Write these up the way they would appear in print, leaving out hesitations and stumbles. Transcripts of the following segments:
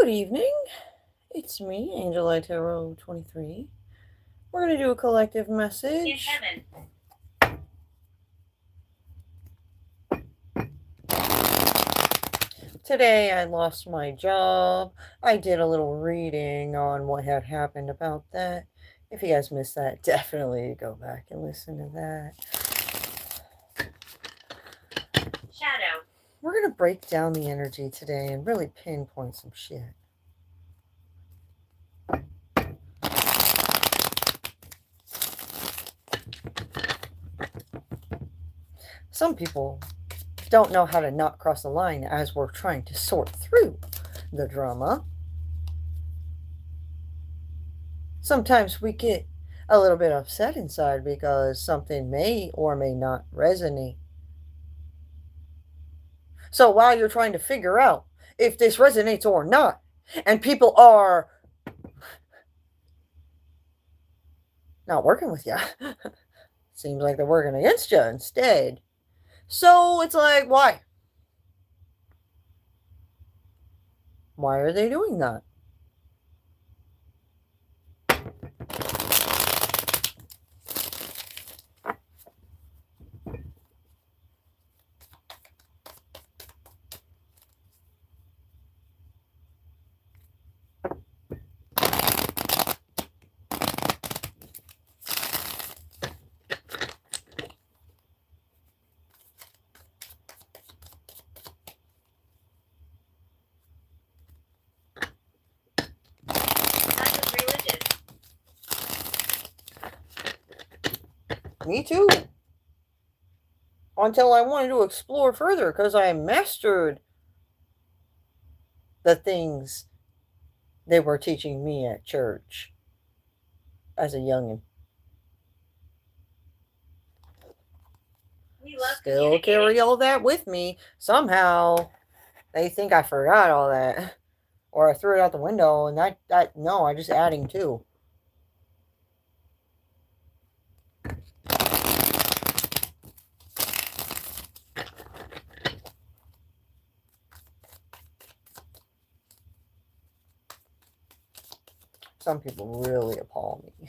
Good evening. It's me, Angellighttarot23. We're going to do a collective message. In heaven. Today I lost my job. I did a little reading on what had happened about that. If you guys missed that, definitely go back and listen to that. Shadow. We're going to break down the energy today and really pinpoint some shit. Some people don't know how to not cross the line as we're trying to sort through the drama. Sometimes we get a little bit upset inside because something may or may not resonate. So while you're trying to figure out if this resonates or not, and people are not working with you, seems like they're working against you instead. So it's like, why? Why are they doing that? Me too. Until I wanted to explore further because I mastered the things they were teaching me at church as a youngin'. Still carry all that with me. Somehow they think I forgot all that. Or I threw it out the window and no, I'm just adding to. Some people really appall me.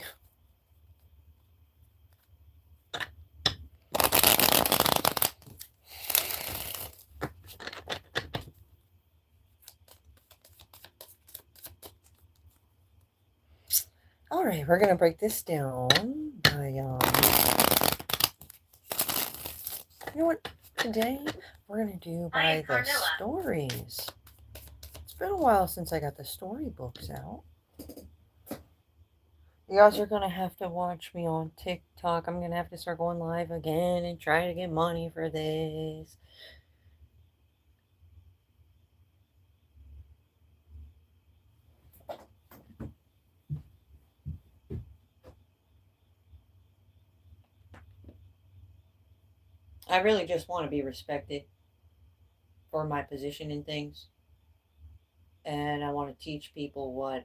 All right, we're going to break this down by, you know what, today we're going to do by the stories. It's been a while since I got the storybooks out. You guys are going to have to watch me on TikTok. I'm going to have to start going live again and try to get money for this. I really just want to be respected for my position in things. And I want to teach people what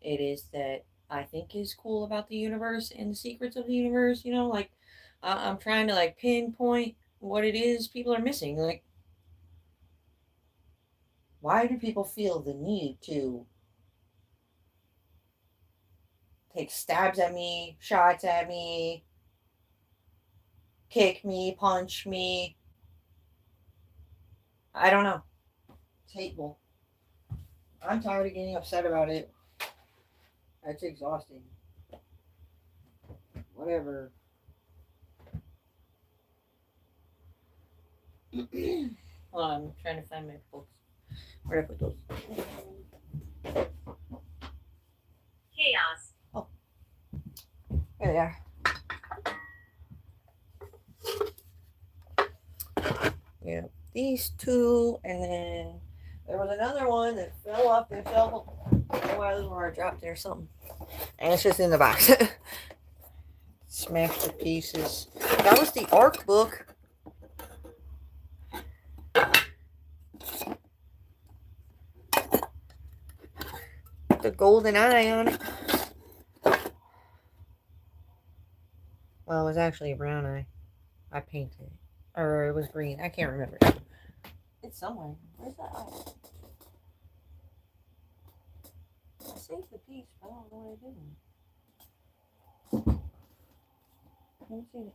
it is that I think is cool about the universe and the secrets of the universe. You know, like I'm trying to like pinpoint what it is people are missing. Like, why do people feel the need to take stabs at me, shots at me, kick me, punch me? I don't know. It's hateful. I'm tired of getting upset about it. That's exhausting. Whatever. Hold on, I'm trying to find my books. Where did I put those? Chaos. Oh. There they are. Yeah, these two, and then there was another one that fell off. It fell a while ago, or I dropped it or something. And it's just in the box. Smashed to pieces. That was the ARC book. The golden eye on it. Well, it was actually a brown eye. I painted it. Or it was green. I can't remember. It's somewhere. Where's that eye? saved the piece, but I don't know what I did with it. Let me see it.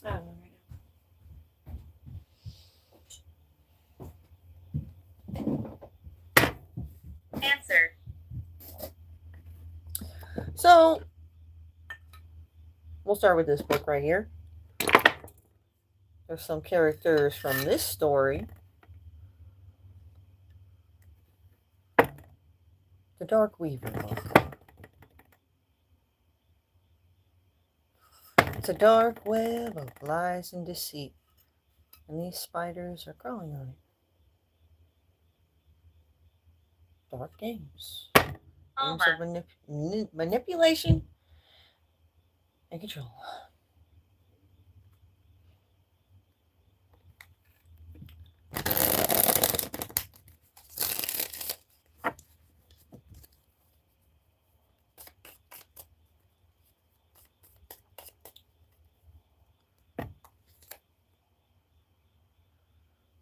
I don't know right now. Answer. So, we'll start with this book right here. There's some characters from this story. The Dark Weaver book. It's a dark web of lies and deceit, and these spiders are crawling on it. Dark games. Games of manipulation and control.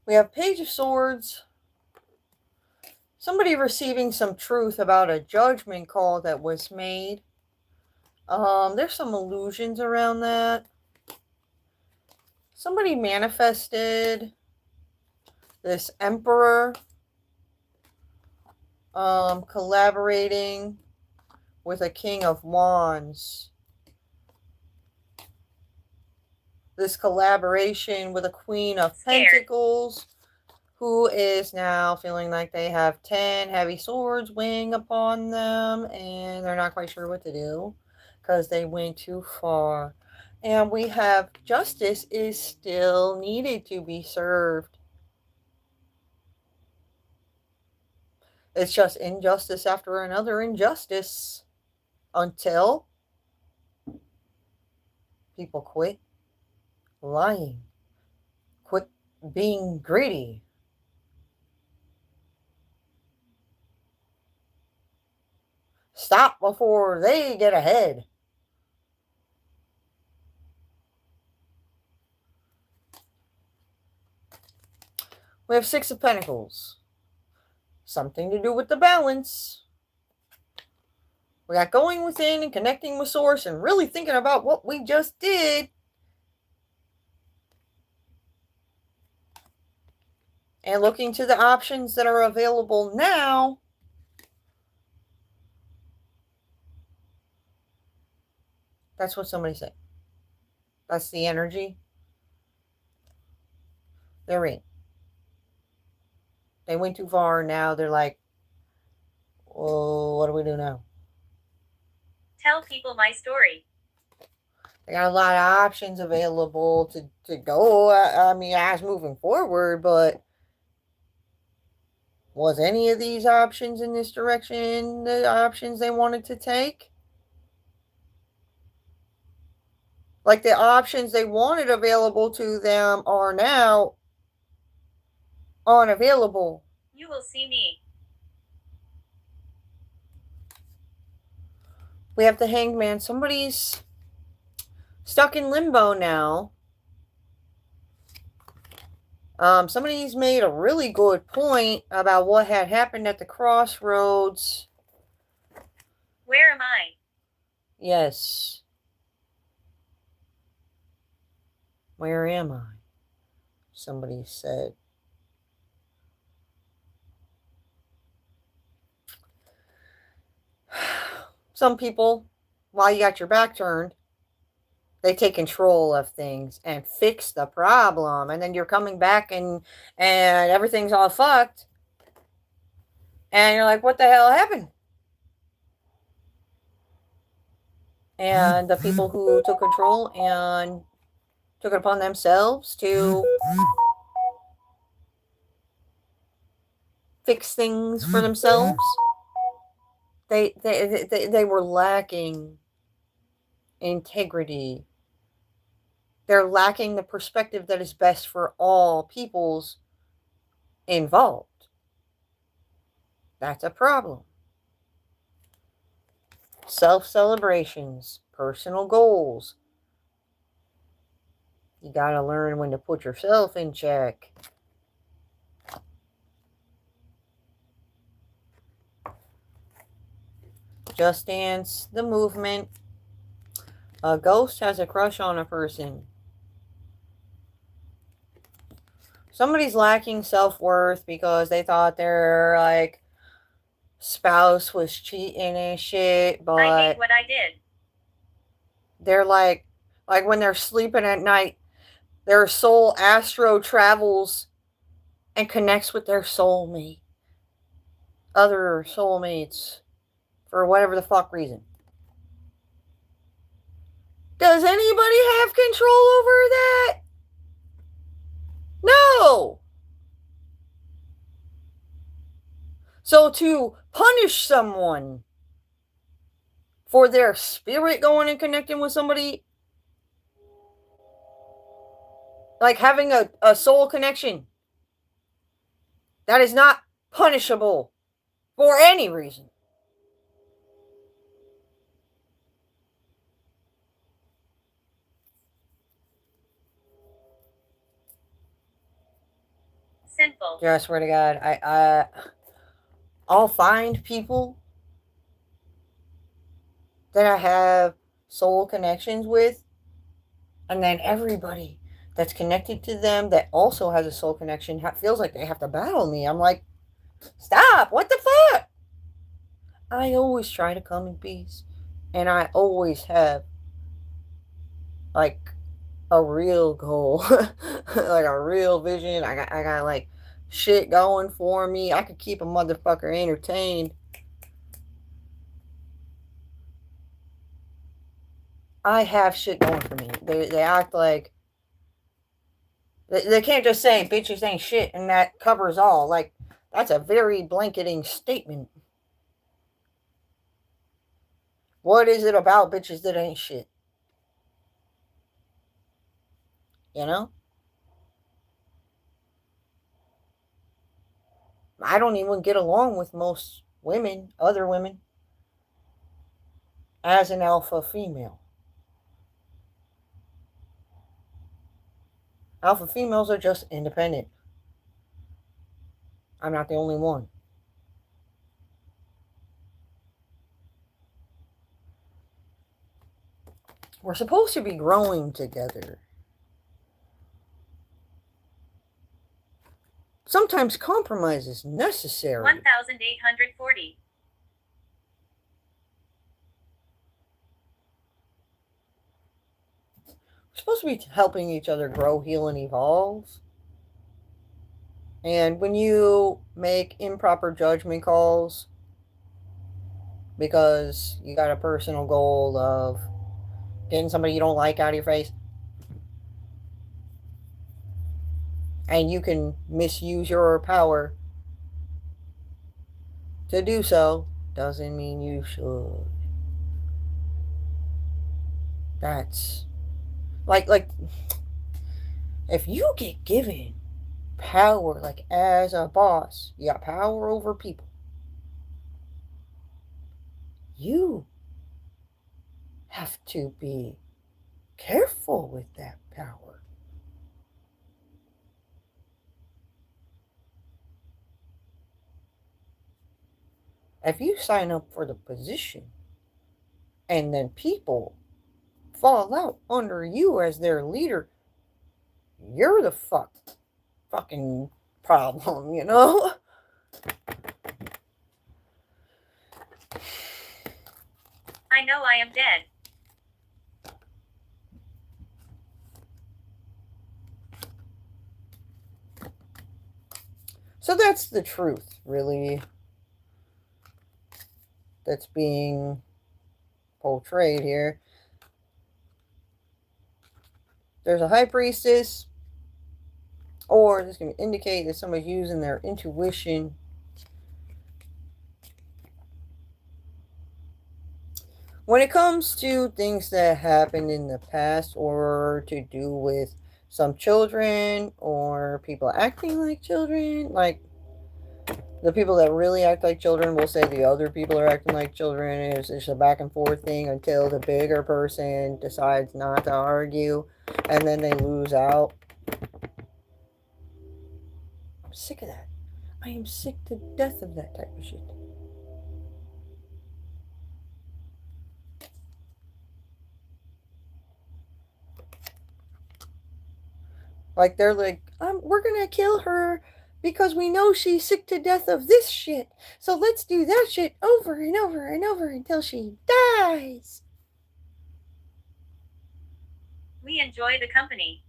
We have Page of Swords. Somebody receiving some truth about a judgment call that was made. There's some illusions around that. Somebody manifested this emperor collaborating with a king of wands. This collaboration with a queen of pentacles, who is now feeling like they have 10 heavy swords weighing upon them, and they're not quite sure what to do because they went too far. And we have justice is still needed to be served. It's just injustice after another injustice until people quit lying, quit being greedy. Stop before they get ahead. We have Six of Pentacles. Something to do with the balance. We got going within and connecting with Source and really thinking about what we just did. And looking to the options that are available now. That's what somebody said. That's the energy they're in. They went too far. Now they're like, well, what do we do now? Tell people my story. They got a lot of options available to go. I mean, as moving forward, but was any of these options in this direction the options they wanted to take? Like the options they wanted available to them are now unavailable. You will see me. We have the Hanged Man. Somebody's stuck in limbo now. Somebody's made a really good point about what had happened at the crossroads. Where am I? Yes. Where am I? Somebody said. Some people, while you got your back turned, they take control of things and fix the problem. And then you're coming back and everything's all fucked. And you're like, what the hell happened? And the people who took control and took it upon themselves to fix things for themselves, they were lacking integrity. They're lacking the perspective that is best for all peoples involved. That's a problem. Self-celebrations, personal goals. You gotta learn when to put yourself in check. Just Dance, the movement. A ghost has a crush on a person. Somebody's lacking self-worth because they thought their, like, spouse was cheating and shit, but I hate what I did. they're like when they're sleeping at night, their soul astro travels and connects with their soulmate. Other soulmates. For whatever the fuck reason. Does anybody have control over that? No! So to punish someone for their spirit going and connecting with somebody, like having a soul connection, that is not punishable for any reason. Sinful. I swear to God, I'll find people that I have soul connections with, and then everybody that's connected to them that also has a soul connection feels like they have to battle me. I'm like, stop! What the fuck? I always try to come in peace, and I always have like a real goal, like a real vision. I got like shit going for me. I could keep a motherfucker entertained. I have shit going for me. They act like they can't just say bitches ain't shit and that covers all. Like, that's a very blanketing statement. What is it about bitches that ain't shit? You know? I don't even get along with most women, other women, as an alpha female. Alpha females are just independent. I'm not the only one. We're supposed to be growing together. Sometimes compromise is necessary. 1840. We're supposed to be helping each other grow, heal, and evolve. And when you make improper judgment calls because you got a personal goal of getting somebody you don't like out of your face, and you can misuse your power to do so, doesn't mean you should. That's like if you get given power, like as a boss, you got power over people, you have to be careful with that power. If you sign up for the position and then people fall out under you as their leader, you're the fucking problem, you know? I know I am dead. So that's the truth, really, that's being portrayed here. There's a high priestess, or this can indicate that somebody's using their intuition. When it comes to things that happened in the past or to do with some children or people acting like children, like The people that really act like children will say the other people are acting like children. It's just a back and forth thing until the bigger person decides not to argue, and then they lose out. I'm sick of that. I am sick to death of that type of shit. Like, they're like, we're gonna kill her because we know she's sick to death of this shit. So let's do that shit over and over and over until she dies. We enjoy the company.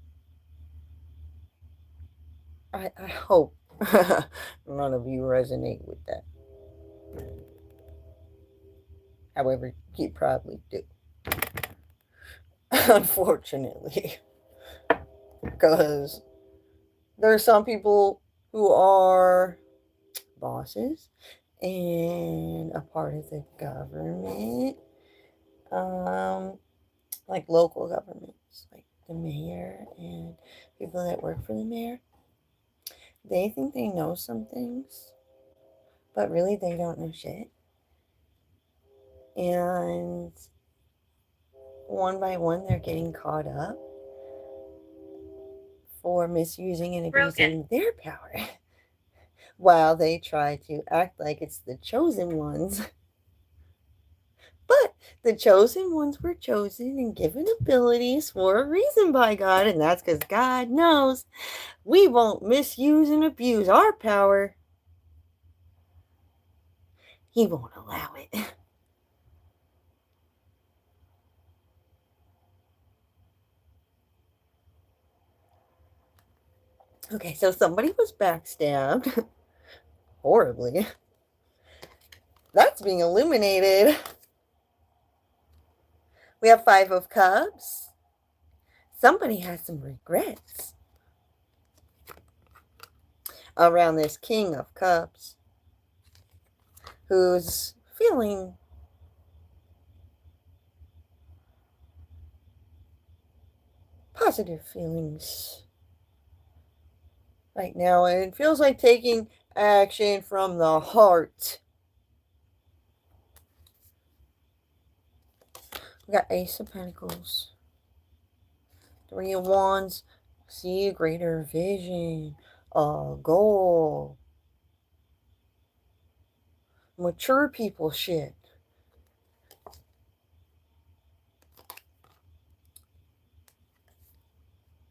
I hope none of you resonate with that. However, you probably do. Unfortunately. Because there are some people who are bosses and a part of the government, like local governments, like the mayor and people that work for the mayor. They think they know some things, but really they don't know shit. And one by one, they're getting caught up for misusing and abusing their power while they try to act like it's the chosen ones. But the chosen ones were chosen and given abilities for a reason by God, and that's because God knows we won't misuse and abuse our power. He won't allow it. Okay, so somebody was backstabbed horribly. That's being eliminated. We have 5 of Cups. Somebody has some regrets around this King of Cups, who's feeling positive feelings right now. And it feels like taking action from the heart. We got Ace of Pentacles. 3 of Wands. See a greater vision. A goal. Mature people shit.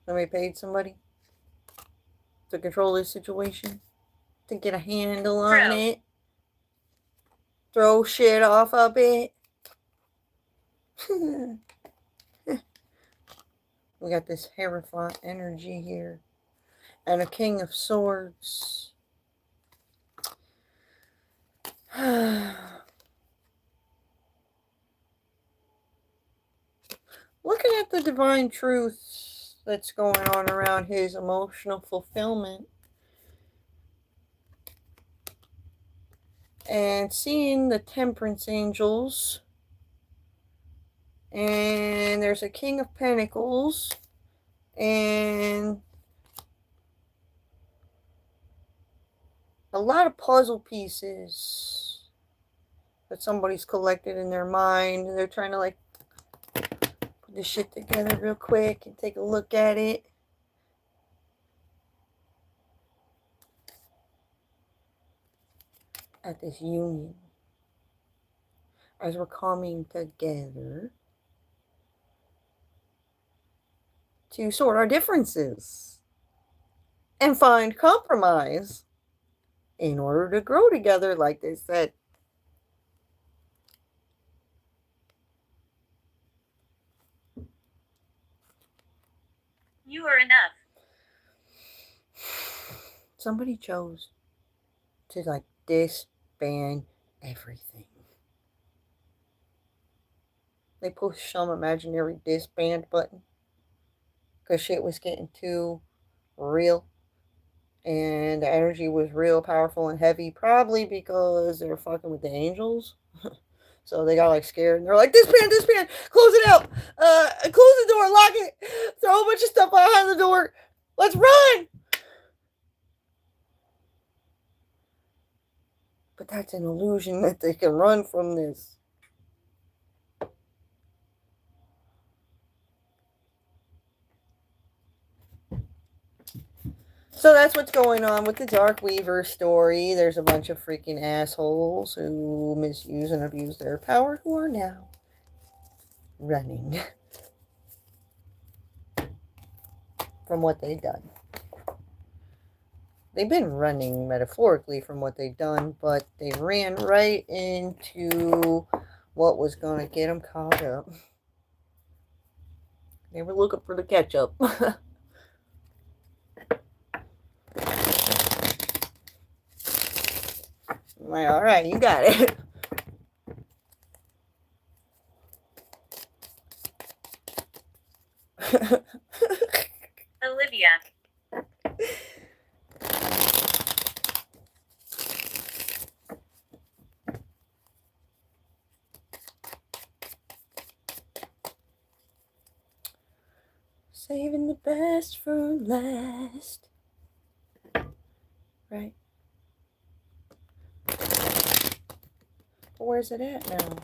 Somebody paid somebody to control this situation, to get a handle on it, throw shit off a bit. We got this Hierophant energy here, and a King of Swords. Looking at the divine truth that's going on around his emotional fulfillment, and seeing the Temperance Angels, and there's a King of Pentacles, and a lot of puzzle pieces that somebody's collected in their mind. They're trying to like put this shit together real quick and take a look at it. At this union, as we're coming together to sort our differences and find compromise in order to grow together, like they said. You are enough. Somebody chose to like disband everything. They pushed some imaginary disband button because shit was getting too real, and the energy was real powerful and heavy, probably because they're fucking with the angels. So they got like scared and they're like, disband, close it out, close the door, lock it, throw a bunch of stuff behind the door, let's run. But that's an illusion that they can run from this. So that's what's going on with the Dark Weaver story. There's a bunch of freaking assholes who misuse and abuse their power who are now running from what they've done. They've been running metaphorically from what they've done, but they ran right into what was going to get them caught up. They were looking for the ketchup. Like, all right, you got it. Olivia. Saving the best for last. Right? But where's it at now?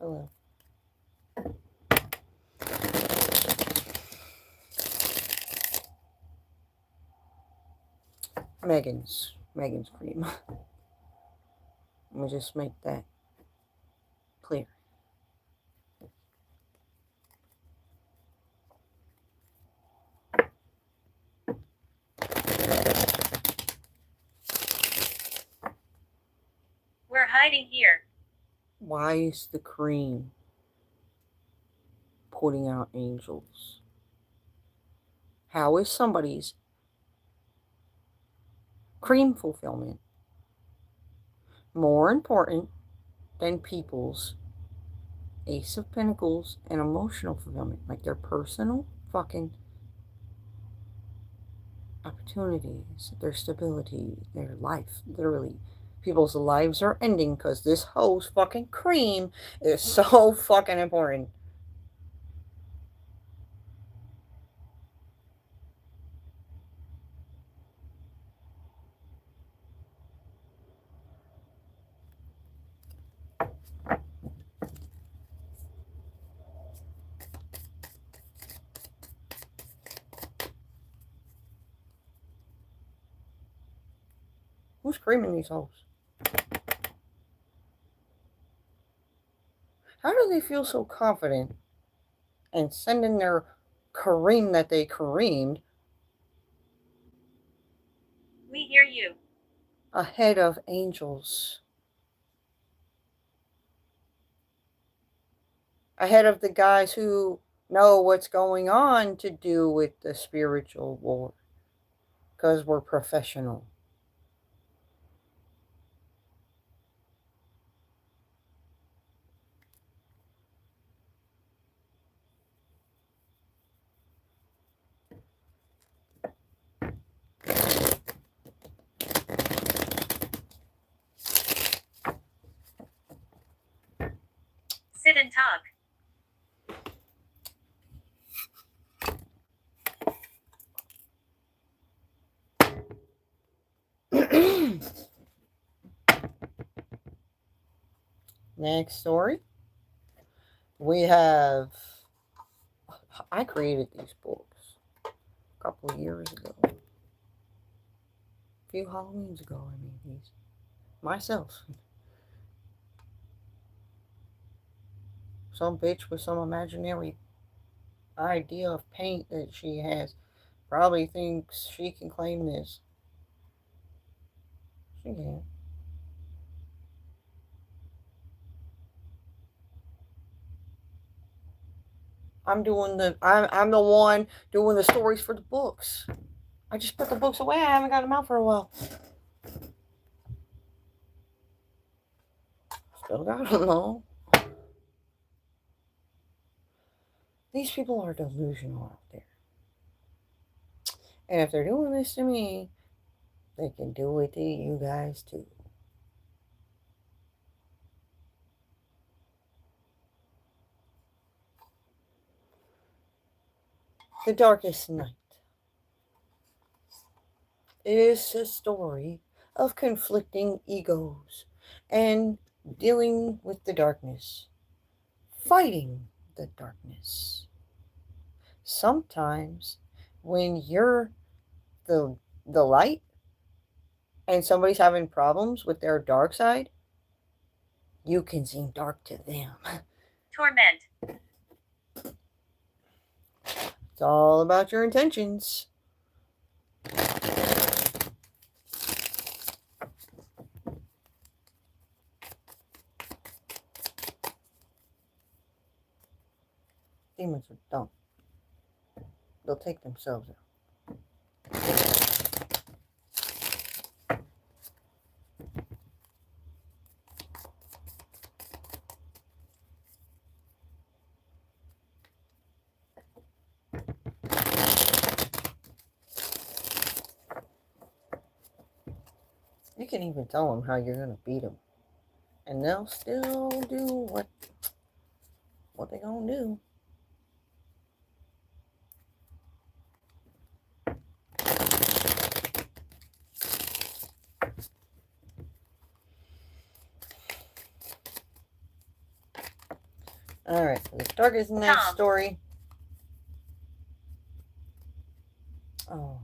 Hello. Megan's cream. Let me just make that clear. We're hiding here. Why is the cream putting out angels? How is somebody's cream fulfillment more important than people's Ace of Pentacles and emotional fulfillment? Like their personal fucking opportunities, their stability, their life. Literally, people's lives are ending because this hoe's fucking cream is so fucking important. Who's creaming these hoes? How do they feel so confident in sending their cream that they creamed We hear you. ahead of angels? Ahead of the guys who know what's going on to do with the spiritual war. Because we're professional. Sit and talk. Next story. We have... I created these books a couple of years ago. A few Halloweens ago I made these. Myself. Some bitch with some imaginary idea of paint that she has probably thinks she can claim this. She can. I'm the one doing the stories for the books. I just put the books away. I haven't got them out for a while. So I don't know. These people are delusional out there. And if they're doing this to me, they can do it to you guys too. The Darkest Night. It is a story of conflicting egos and dealing with the darkness, fighting the darkness. Sometimes when you're the light and somebody's having problems with their dark side, you can seem dark to them. Torment. It's all about your intentions. Demons are dumb. They'll take themselves out. You can even tell them how you're going to beat them. And they'll still do what they're going to do. Alright, the Darkest Night story. Oh.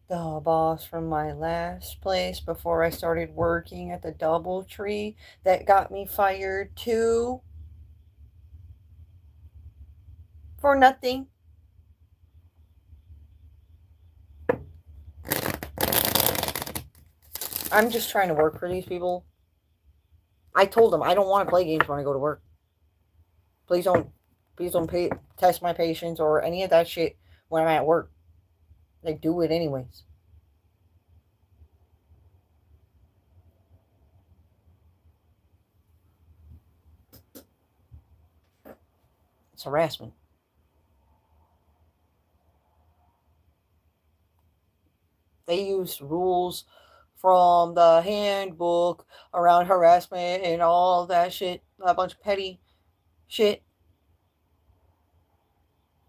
The boss from my last place before I started working at the DoubleTree that got me fired too. For nothing. I'm just trying to work for these people. I told them I don't want to play games when I go to work. Please don't test my patience or any of that shit when I'm at work. They do it anyways. It's harassment. They use rules from the handbook around harassment and all that shit. A bunch of petty shit.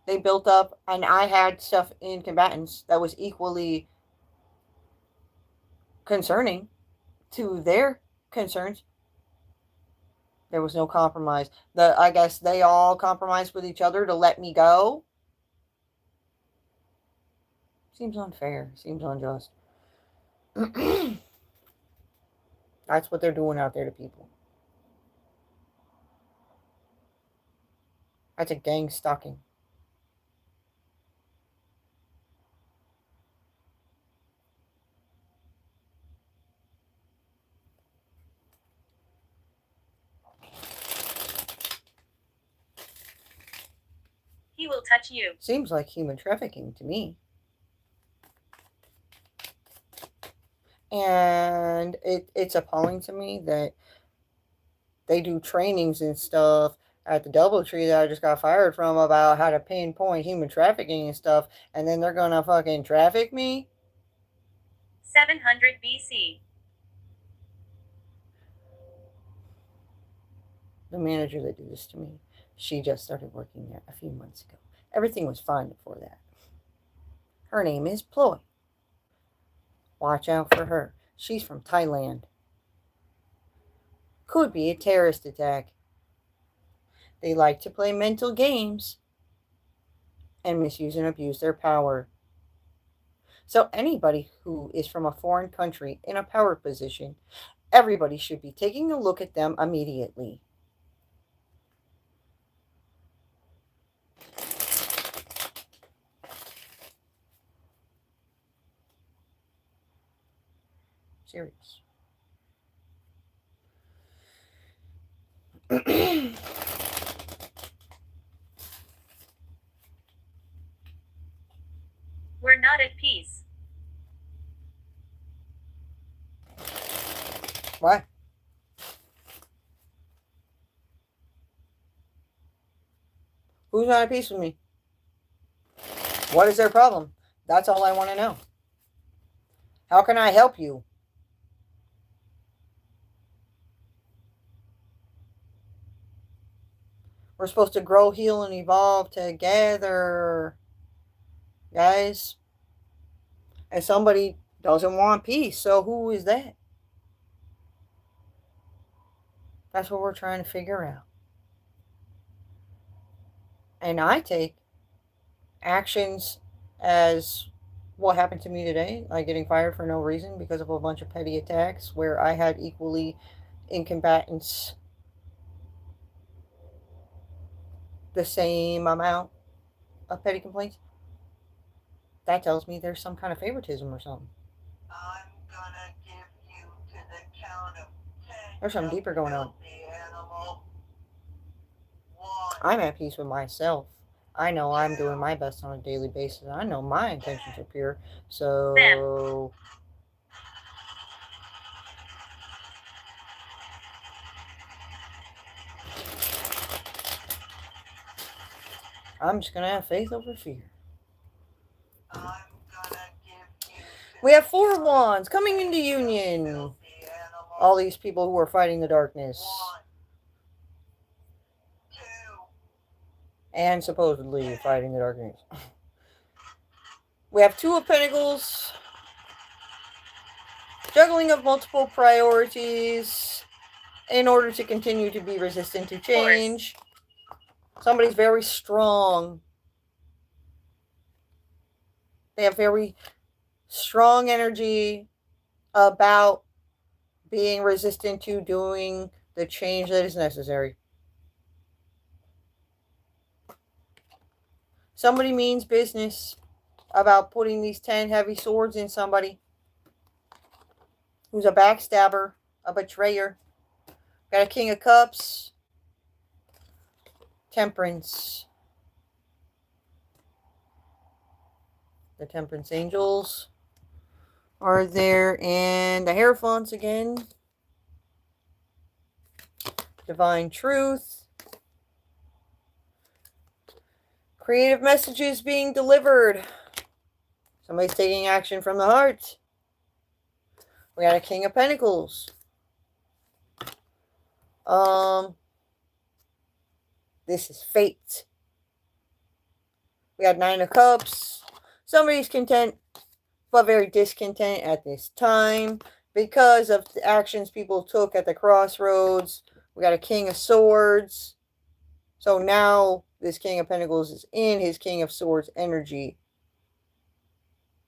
They built up, and I had stuff in combatants that was equally concerning to their concerns. There was no compromise. I guess they all compromised with each other to let me go. Seems unfair. Seems unjust. That's what they're doing out there to people. That's a gang stalking. He will touch you. Seems like human trafficking to me. And it's appalling to me that they do trainings and stuff at the DoubleTree that I just got fired from about how to pinpoint human trafficking and stuff, and then they're gonna fucking traffic me? 700 BC. The manager that did this to me, she just started working there a few months ago. Everything was fine before that. Her name is Ploy. Watch out for her. She's from Thailand. Could be a terrorist attack. They like to play mental games and misuse and abuse their power. So anybody who is from a foreign country in a power position, everybody should be taking a look at them immediately. Serious. We're not at peace. What? Who's not at peace with me? What is their problem? That's all I want to know. How can I help you? We're supposed to grow, heal, and evolve together, guys. And somebody doesn't want peace, so who is that? That's what we're trying to figure out. And I take actions as what happened to me today, like getting fired for no reason because of a bunch of petty attacks where I had equally in combatants the same amount of petty complaints. That tells me there's some kind of favoritism or something. I'm gonna give you to the count of 10. There's something deeper going on. Animal. 1. I'm at peace with myself. I know I'm doing my best on a daily basis. I know my intentions are pure. So I'm just going to have faith over fear. I'm gonna give you We have 4 of Wands coming into union. All these people who are fighting the darkness. 1, 2, and supposedly fighting the darkness. We have 2 of Pentacles. Juggling of multiple priorities in order to continue to be resistant to change. Somebody's very strong. They have very strong energy about being resistant to doing the change that is necessary. Somebody means business about putting these 10 heavy swords in somebody who's a backstabber, a betrayer. Got a King of Cups, Temperance. The Temperance Angels are there, and the Hierophants again. Divine Truth. Creative messages being delivered. Somebody's taking action from the heart. We got a King of Pentacles. This is fate. We got 9 of Cups. Somebody's content, but very discontent at this time because of the actions people took at the crossroads. We got a King of Swords. So now this King of Pentacles is in his King of Swords energy,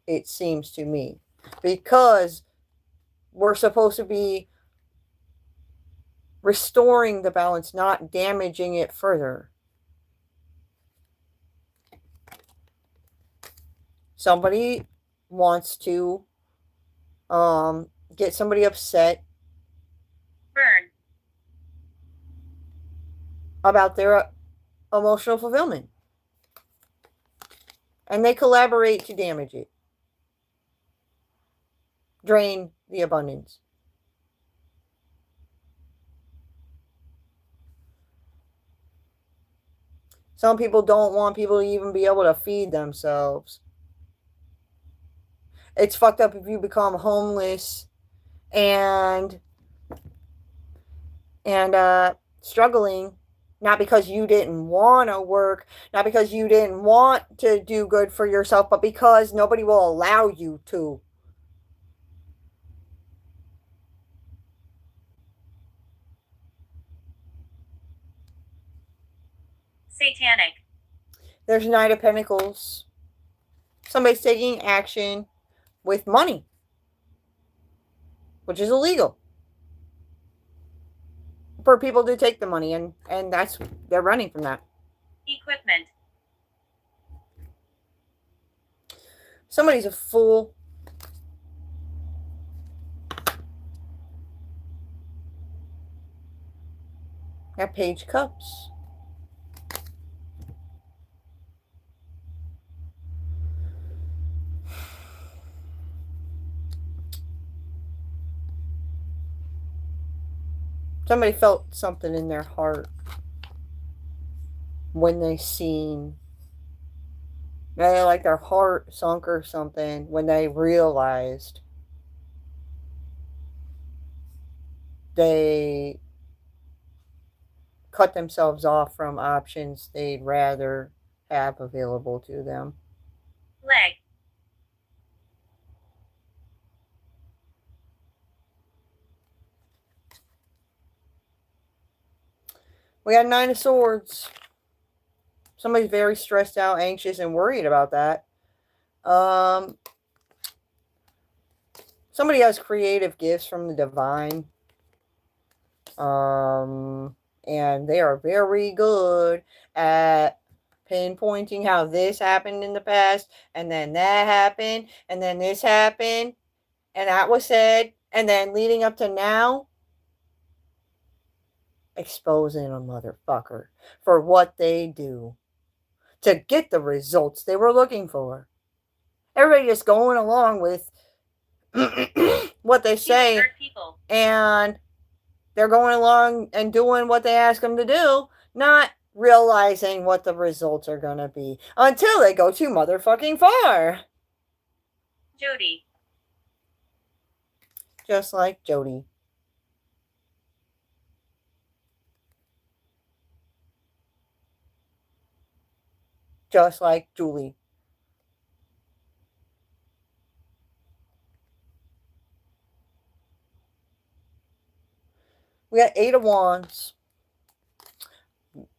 it seems to me. Because we're supposed to be restoring the balance, not damaging it further. Somebody wants to get somebody upset about their emotional fulfillment. And they collaborate to damage it. Drain the abundance. Some people don't want people to even be able to feed themselves. It's fucked up if you become homeless and struggling, not because you didn't want to work, not because you didn't want to do good for yourself, but because nobody will allow you to. Satanic. There's Knight of Pentacles. Somebody's taking action with money, which is illegal for people to take the money, and that's, they're running from that. Equipment. Somebody's a fool. Got Page Cups. Somebody felt something in their heart. when they seen, like their heart sunk or something when they realized they cut themselves off from options they'd rather have available to them. Leg. We got 9 of Swords. Somebody's very stressed out, anxious, and worried about that. Somebody has creative gifts from the divine. And they are very good at pinpointing how this happened in the past, and then that happened, and then this happened, and that was said, and then leading up to now, exposing a motherfucker for what they do to get the results they were looking for. Everybody just going along with what they say, and they're going along and doing what they ask them to do, not realizing what the results are going to be until they go too motherfucking far. Jody. Just like Jody. Just like Julie. We got 8 of Wands.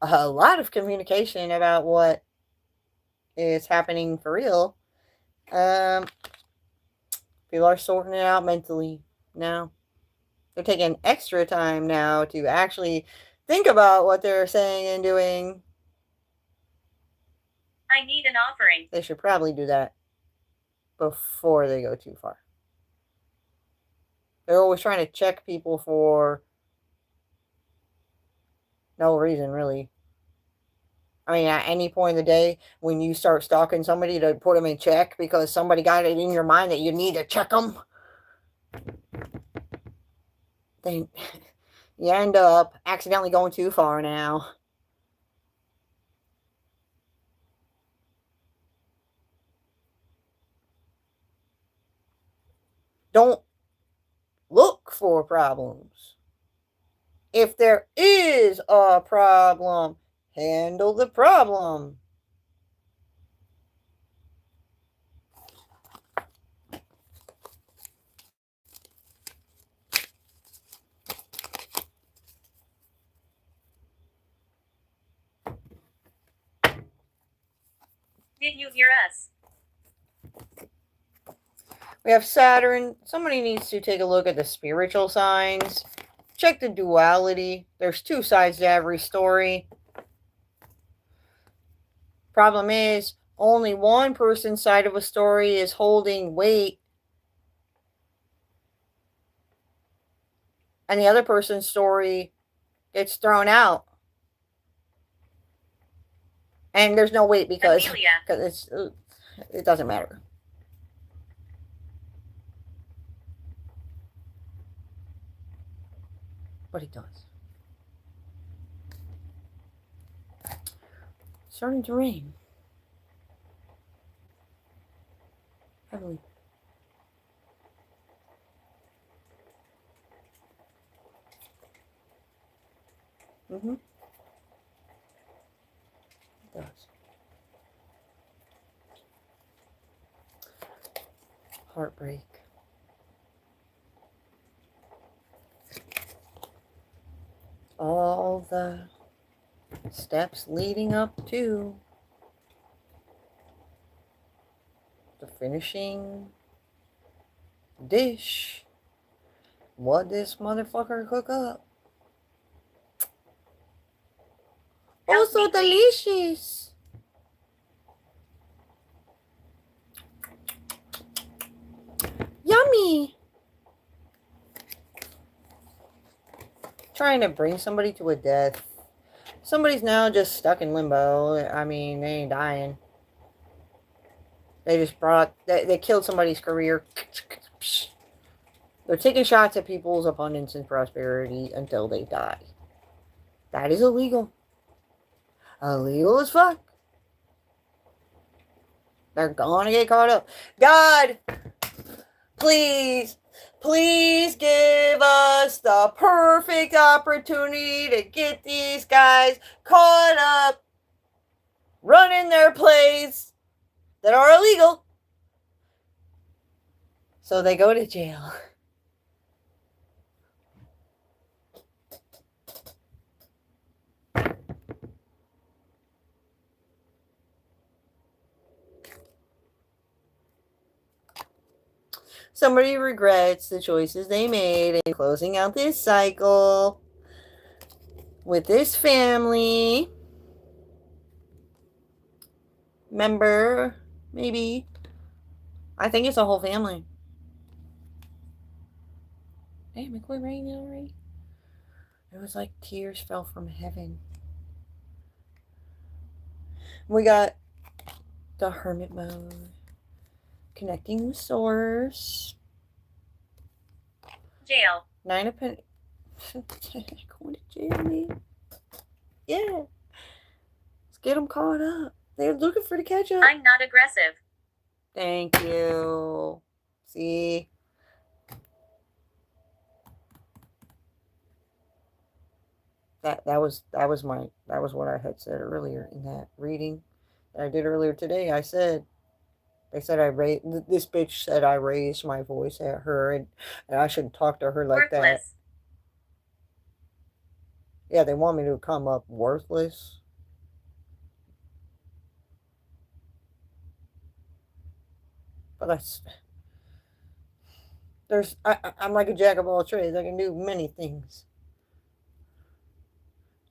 A lot of communication about what is happening for real. People are sorting it out mentally now. They're taking extra time now to actually think about what they're saying and doing. I need an offering. They should probably do that before they go too far. They're always trying to check people for no reason, really. I mean, at any point in the day, when you start stalking somebody to put them in check because somebody got it in your mind that you need to check them, then you end up accidentally going too far now. Don't look for problems. If there is a problem, handle the problem. Did you hear us? We have Saturn. Somebody needs to take a look at the spiritual signs. Check the duality. There's 2 sides to every story. Problem is, only one person's side of a story is holding weight, and the other person's story gets thrown out. And there's no weight because it doesn't matter. But it does. It's starting to rain. Heavily. It does. Heartbreak. All the steps leading up to the finishing dish. What this motherfucker cook up? Oh, so delicious. Yummy. Trying to bring somebody to a death. Somebody's now just stuck in limbo. I mean, they ain't dying. They just they killed somebody's career. They're taking shots at people's abundance and prosperity until they die. That is illegal. illegal as fuck. They're gonna get caught up. God, please, please give us the perfect opportunity to get these guys caught up running their plays that are illegal so they go to jail. Somebody regrets the choices they made in closing out this cycle with this family member, maybe. I think it's a whole family. Damn, it quit raining already. It was like tears fell from heaven. We got the hermit mode, connecting with source. Jail. 9 of Pentacles. Going to jail, man. Yeah. Let's get them caught up. They're looking for the catch up. I'm not aggressive. Thank you. See? That was what I had said earlier in that reading that I did earlier today. I said, this bitch said I raised my voice at her and I shouldn't talk to her like Worthless. that. Yeah, they want me to come up worthless. But I'm like a jack of all trades. I can do many things.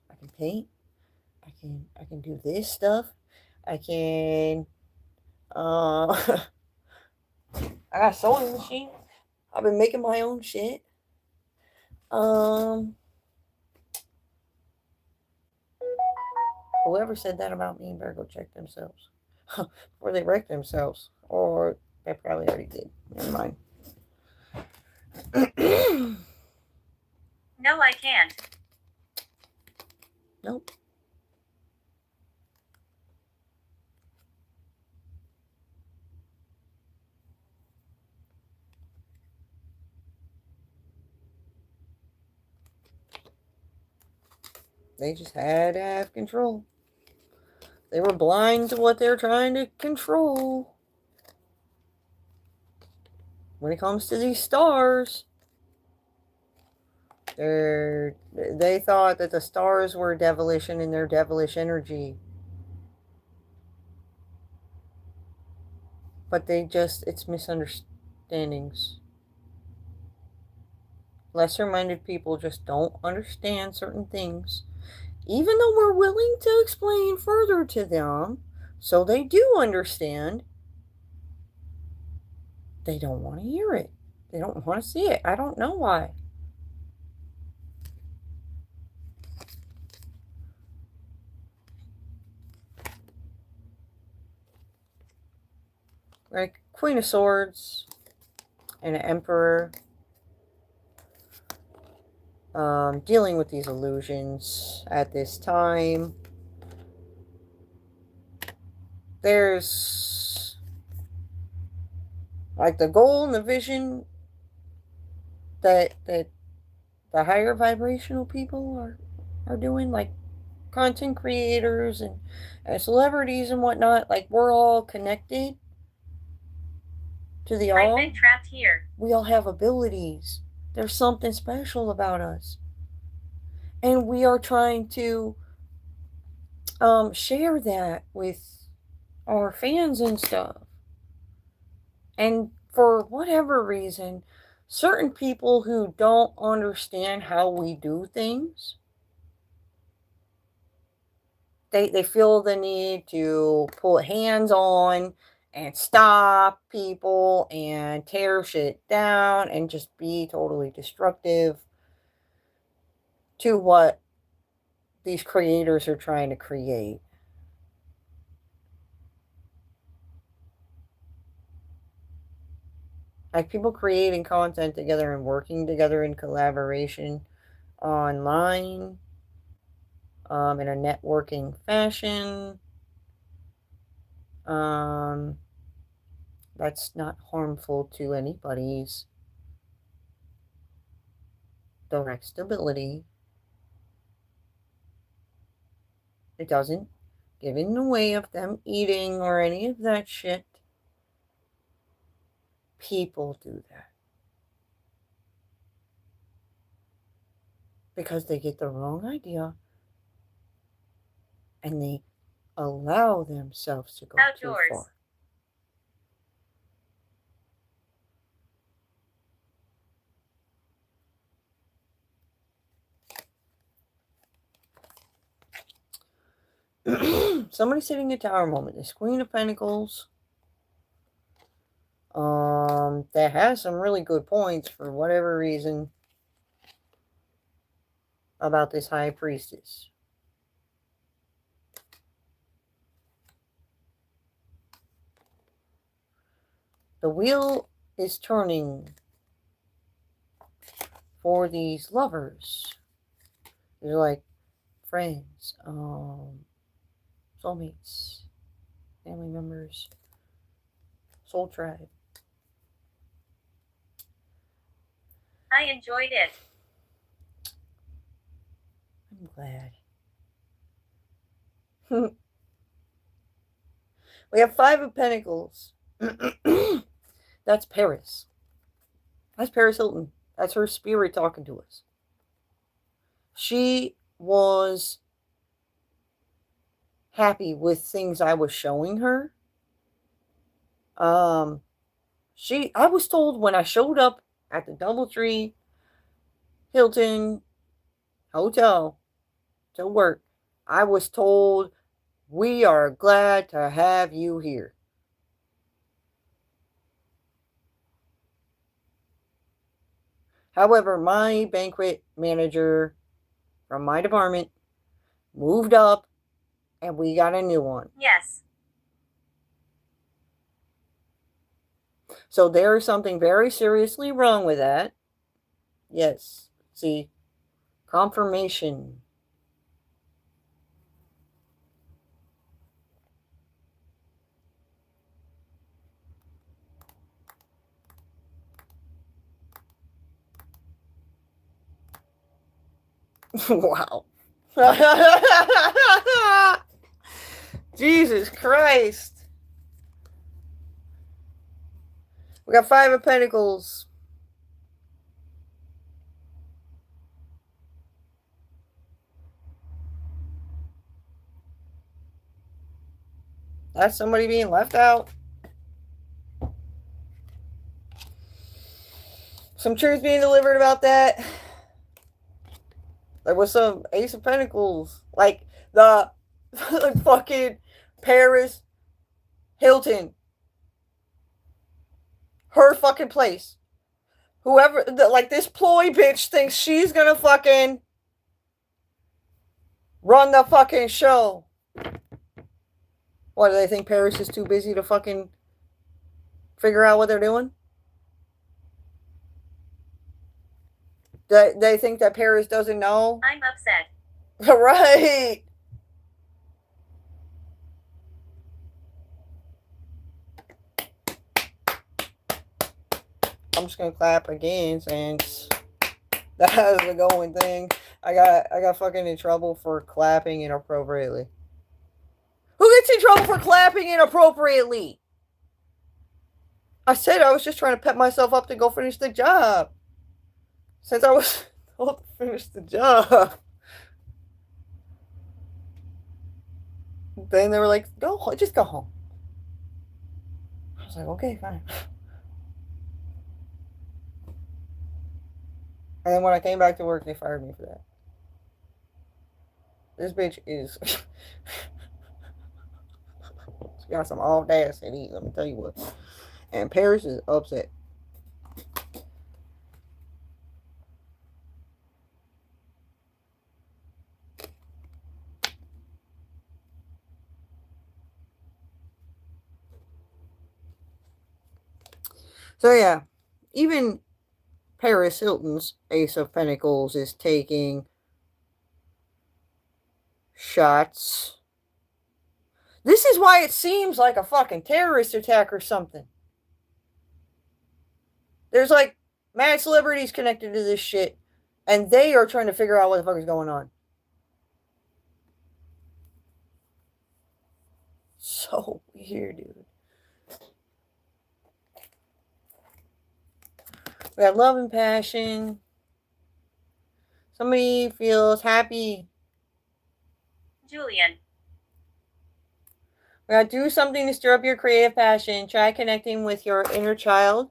I can paint. I can do this stuff. I can I got a sewing machine. I've been making my own shit. Whoever said that about me better go check themselves. Before they wreck themselves. Or they probably already did. Never mind. No, I can't. Nope. They just had to have control. They were blind to what they're trying to control. When it comes to these stars, they thought that the stars were devilish and in their devilish energy. But it's misunderstandings. Lesser-minded people just don't understand certain things. Even though we're willing to explain further to them, so they do understand, they don't want to hear it. They don't want to see it. I don't know why. Like Queen of Swords and an Emperor. Dealing with these illusions at this time. There's like the goal and the vision that the higher vibrational people are doing, like content creators and celebrities and whatnot. Like, we're all connected to the all. I've been trapped here. We all have abilities. There's something special about us. And we are trying to share that with our fans and stuff. And for whatever reason, certain people who don't understand how we do things, they feel the need to put hands on and stop people and tear shit down and just be totally destructive to what these creators are trying to create. Like people creating content together and working together in collaboration online. in a networking fashion. That's not harmful to anybody's direct stability. It doesn't get in the way of them eating or any of that shit. People do that because they get the wrong idea and they allow themselves to go Outdoors. too far. Somebody sitting at Tower moment. This Queen of Pentacles. That has some really good points for whatever reason about this High Priestess. The wheel is turning for these lovers. They're like friends, soulmates, family members, soul tribe. I enjoyed it. I'm glad. We have Five of Pentacles. That's Paris. That's Paris Hilton. That's her spirit talking to us. She was happy with things I was showing her. I was told when I showed up at the DoubleTree Hilton Hotel to work, I was told, we are glad to have you here. However, my banquet manager from my department moved up and we got a new one. Yes. So there is something very seriously wrong with that. Yes. See, confirmation. Wow. Jesus Christ. We got Five of Pentacles. That's somebody being left out. Some truth being delivered about that. There was some Ace of Pentacles. Like the fucking Paris Hilton. Her fucking place. Whoever, like this ploy bitch thinks she's gonna fucking run the fucking show. What, do they think Paris is too busy to fucking figure out what they're doing? They think that Paris doesn't know? I'm upset. Right. I'm just gonna clap again since that was the going thing. I got fucking in trouble for clapping inappropriately. Who gets in trouble for clapping inappropriately? I said I was just trying to pep myself up to go finish the job. Since I was told to finish the job. Then they were like, go, just go home. I was like, okay, fine. And then when I came back to work, they fired me for that. This bitch is... She got some audacity, let me tell you what. And Paris is upset. So yeah, even Paris Hilton's Ace of Pentacles is taking shots. This is why it seems like a fucking terrorist attack or something. There's like mad celebrities connected to this shit, and they are trying to figure out what the fuck is going on. So weird, dude. We got love and passion. Somebody feels happy. Julian. We got to do something to stir up your creative passion. Try connecting with your inner child.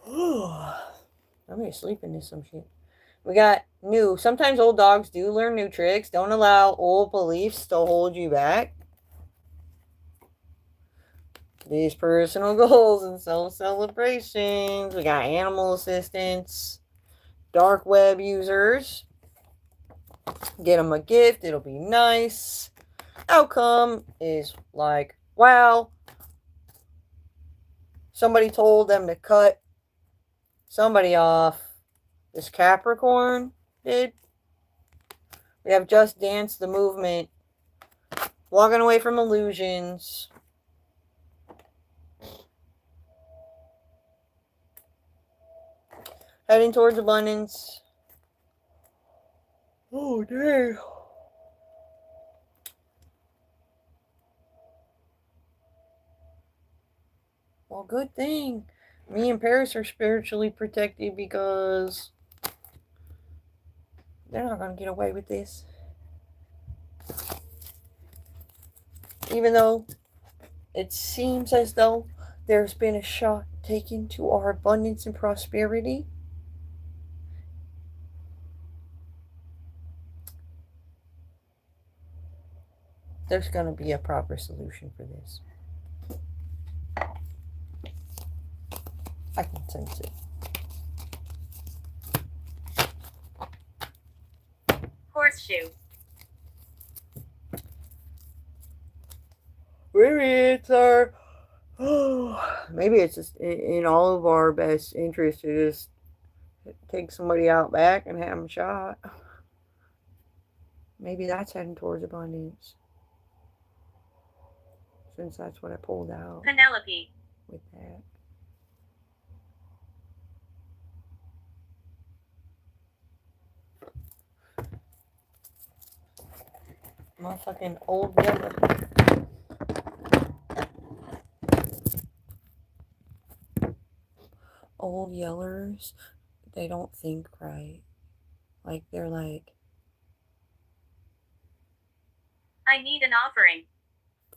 I'm going to sleep into some shit. We got new. Sometimes old dogs do learn new tricks. Don't allow old beliefs to hold you back. These personal goals and self-celebrations. We got animal assistants. Dark web users. Get them a gift. It'll be nice. Outcome is like, wow. Somebody told them to cut somebody off. This Capricorn did. We have Just Dance the movement. Walking away from illusions. Heading towards abundance. Oh, dang. Well, good thing. Me and Paris are spiritually protected because they're not going to get away with this. Even though it seems as though there's been a shot taken to our abundance and prosperity, there's going to be a proper solution for this. I can sense it. Horseshoe. Maybe it's our... maybe it's just in all of our best interest to just take somebody out back and have them shot. Maybe that's heading towards abundance. Since that's what I pulled out. Penelope. With that. Motherfucking old yeller. Old yellers, they don't think right. Like, they're like, I need an offering.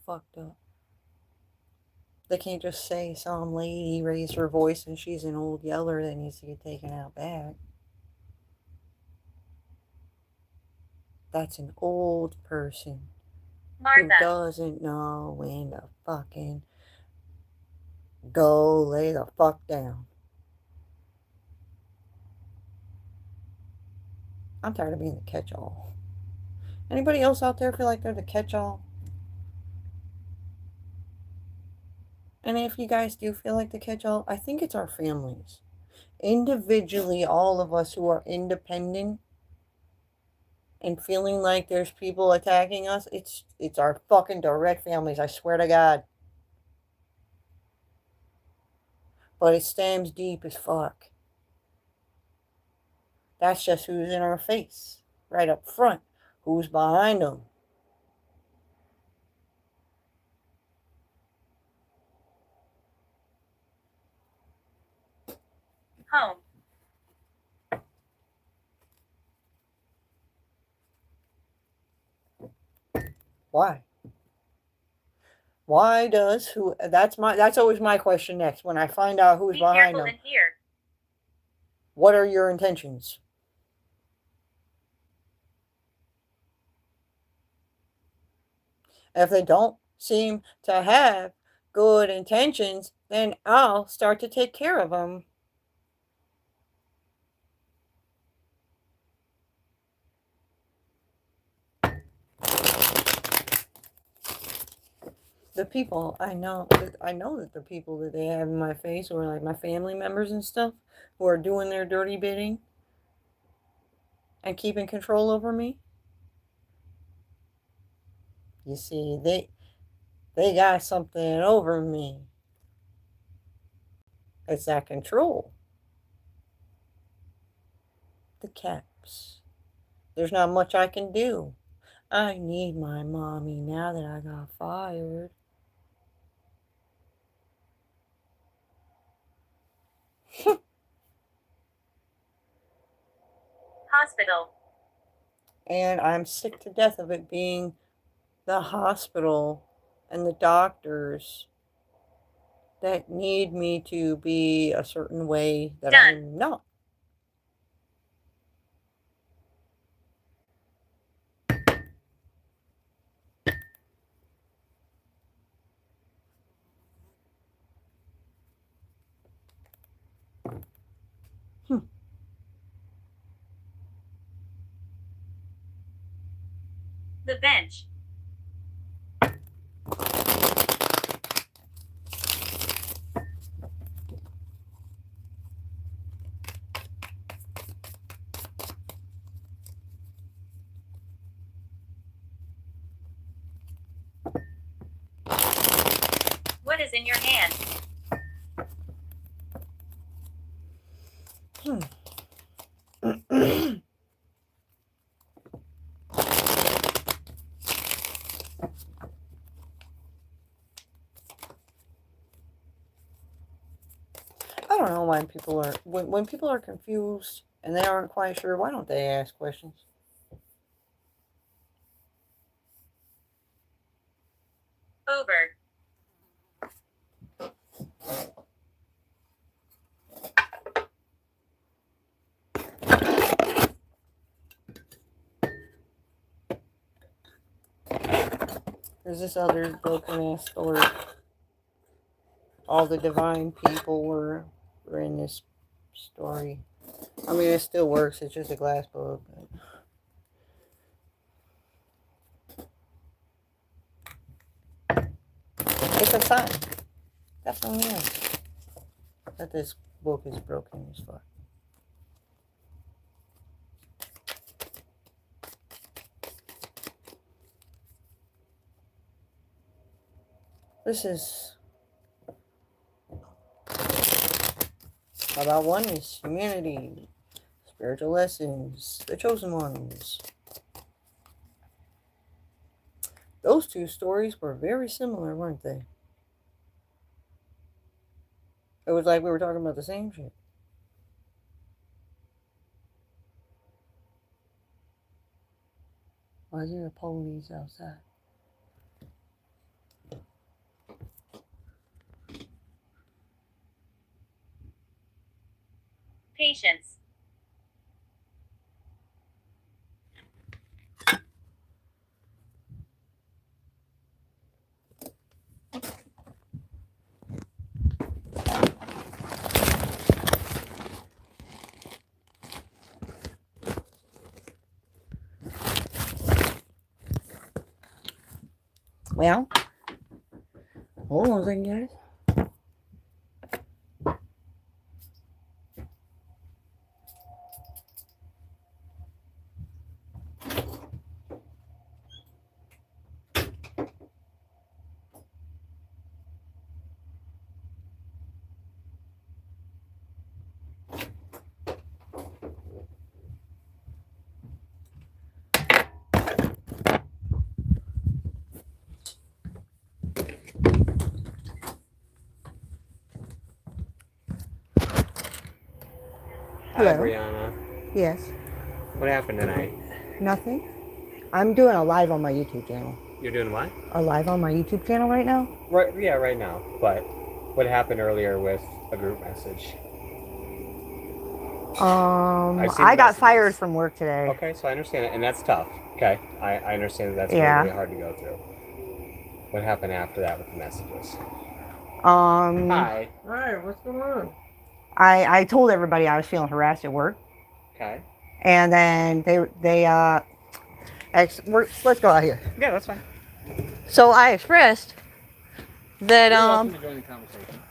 Fucked up. They can't just say some lady raised her voice and she's an old yeller that needs to get taken out back. That's an old person Martha. who doesn't know when to fucking go lay the fuck down. I'm tired of being the catch-all. Anybody else out there feel like they're the catch-all? And if you guys do feel like the catch-all, I think it's our families. Individually, all of us who are independent and feeling like there's people attacking us, it's our fucking direct families, I swear to God. But it stems deep as fuck. That's just who's in our face, right up front. Who's behind them? Home. Why? Why does who? That's always my question next. When I find out who's behind them. Be careful in here. What are your intentions? If they don't seem to have good intentions, then I'll start to take care of them. The people I know that the people that they have in my face, or like my family members and stuff, who are doing their dirty bidding and keeping control over me, You see, they got something over me. It's that control. The caps. There's not much I can do. I need my mommy now that I got fired. Hospital. And I'm sick to death of it being the hospital and the doctors that need me to be a certain way that Done. I'm not. The bench. What is in your hand? I don't know why people are when people are confused and they aren't quite sure. Why don't they ask questions? Over. There's this other broken ass story. All the divine people were in this story. I mean, it still works. It's just a glass book. It's a sign. Definitely is. That this book is broken as fuck. This is about oneness, humanity, spiritual lessons, the chosen ones. Those two stories were very similar, weren't they? It was like we were talking about the same shit. Why is there a police outside? Patience. Well, hold on a second, guys. Hi, Hello. Brianna. Yes. What happened tonight? Nothing. I'm doing a live on my YouTube channel. You're doing what? A live on my YouTube channel right now? Right, yeah, right now. But what happened earlier with a group message? I got fired from work today. Okay, so I understand it, and that's tough. Okay, I understand that's Yeah. really hard to go through. What happened after that with the messages? Hi. Hi, what's going on? I told everybody I was feeling harassed at work, Okay. and then let's go out here. Yeah, that's fine. So I expressed that You're welcome to join the conversation.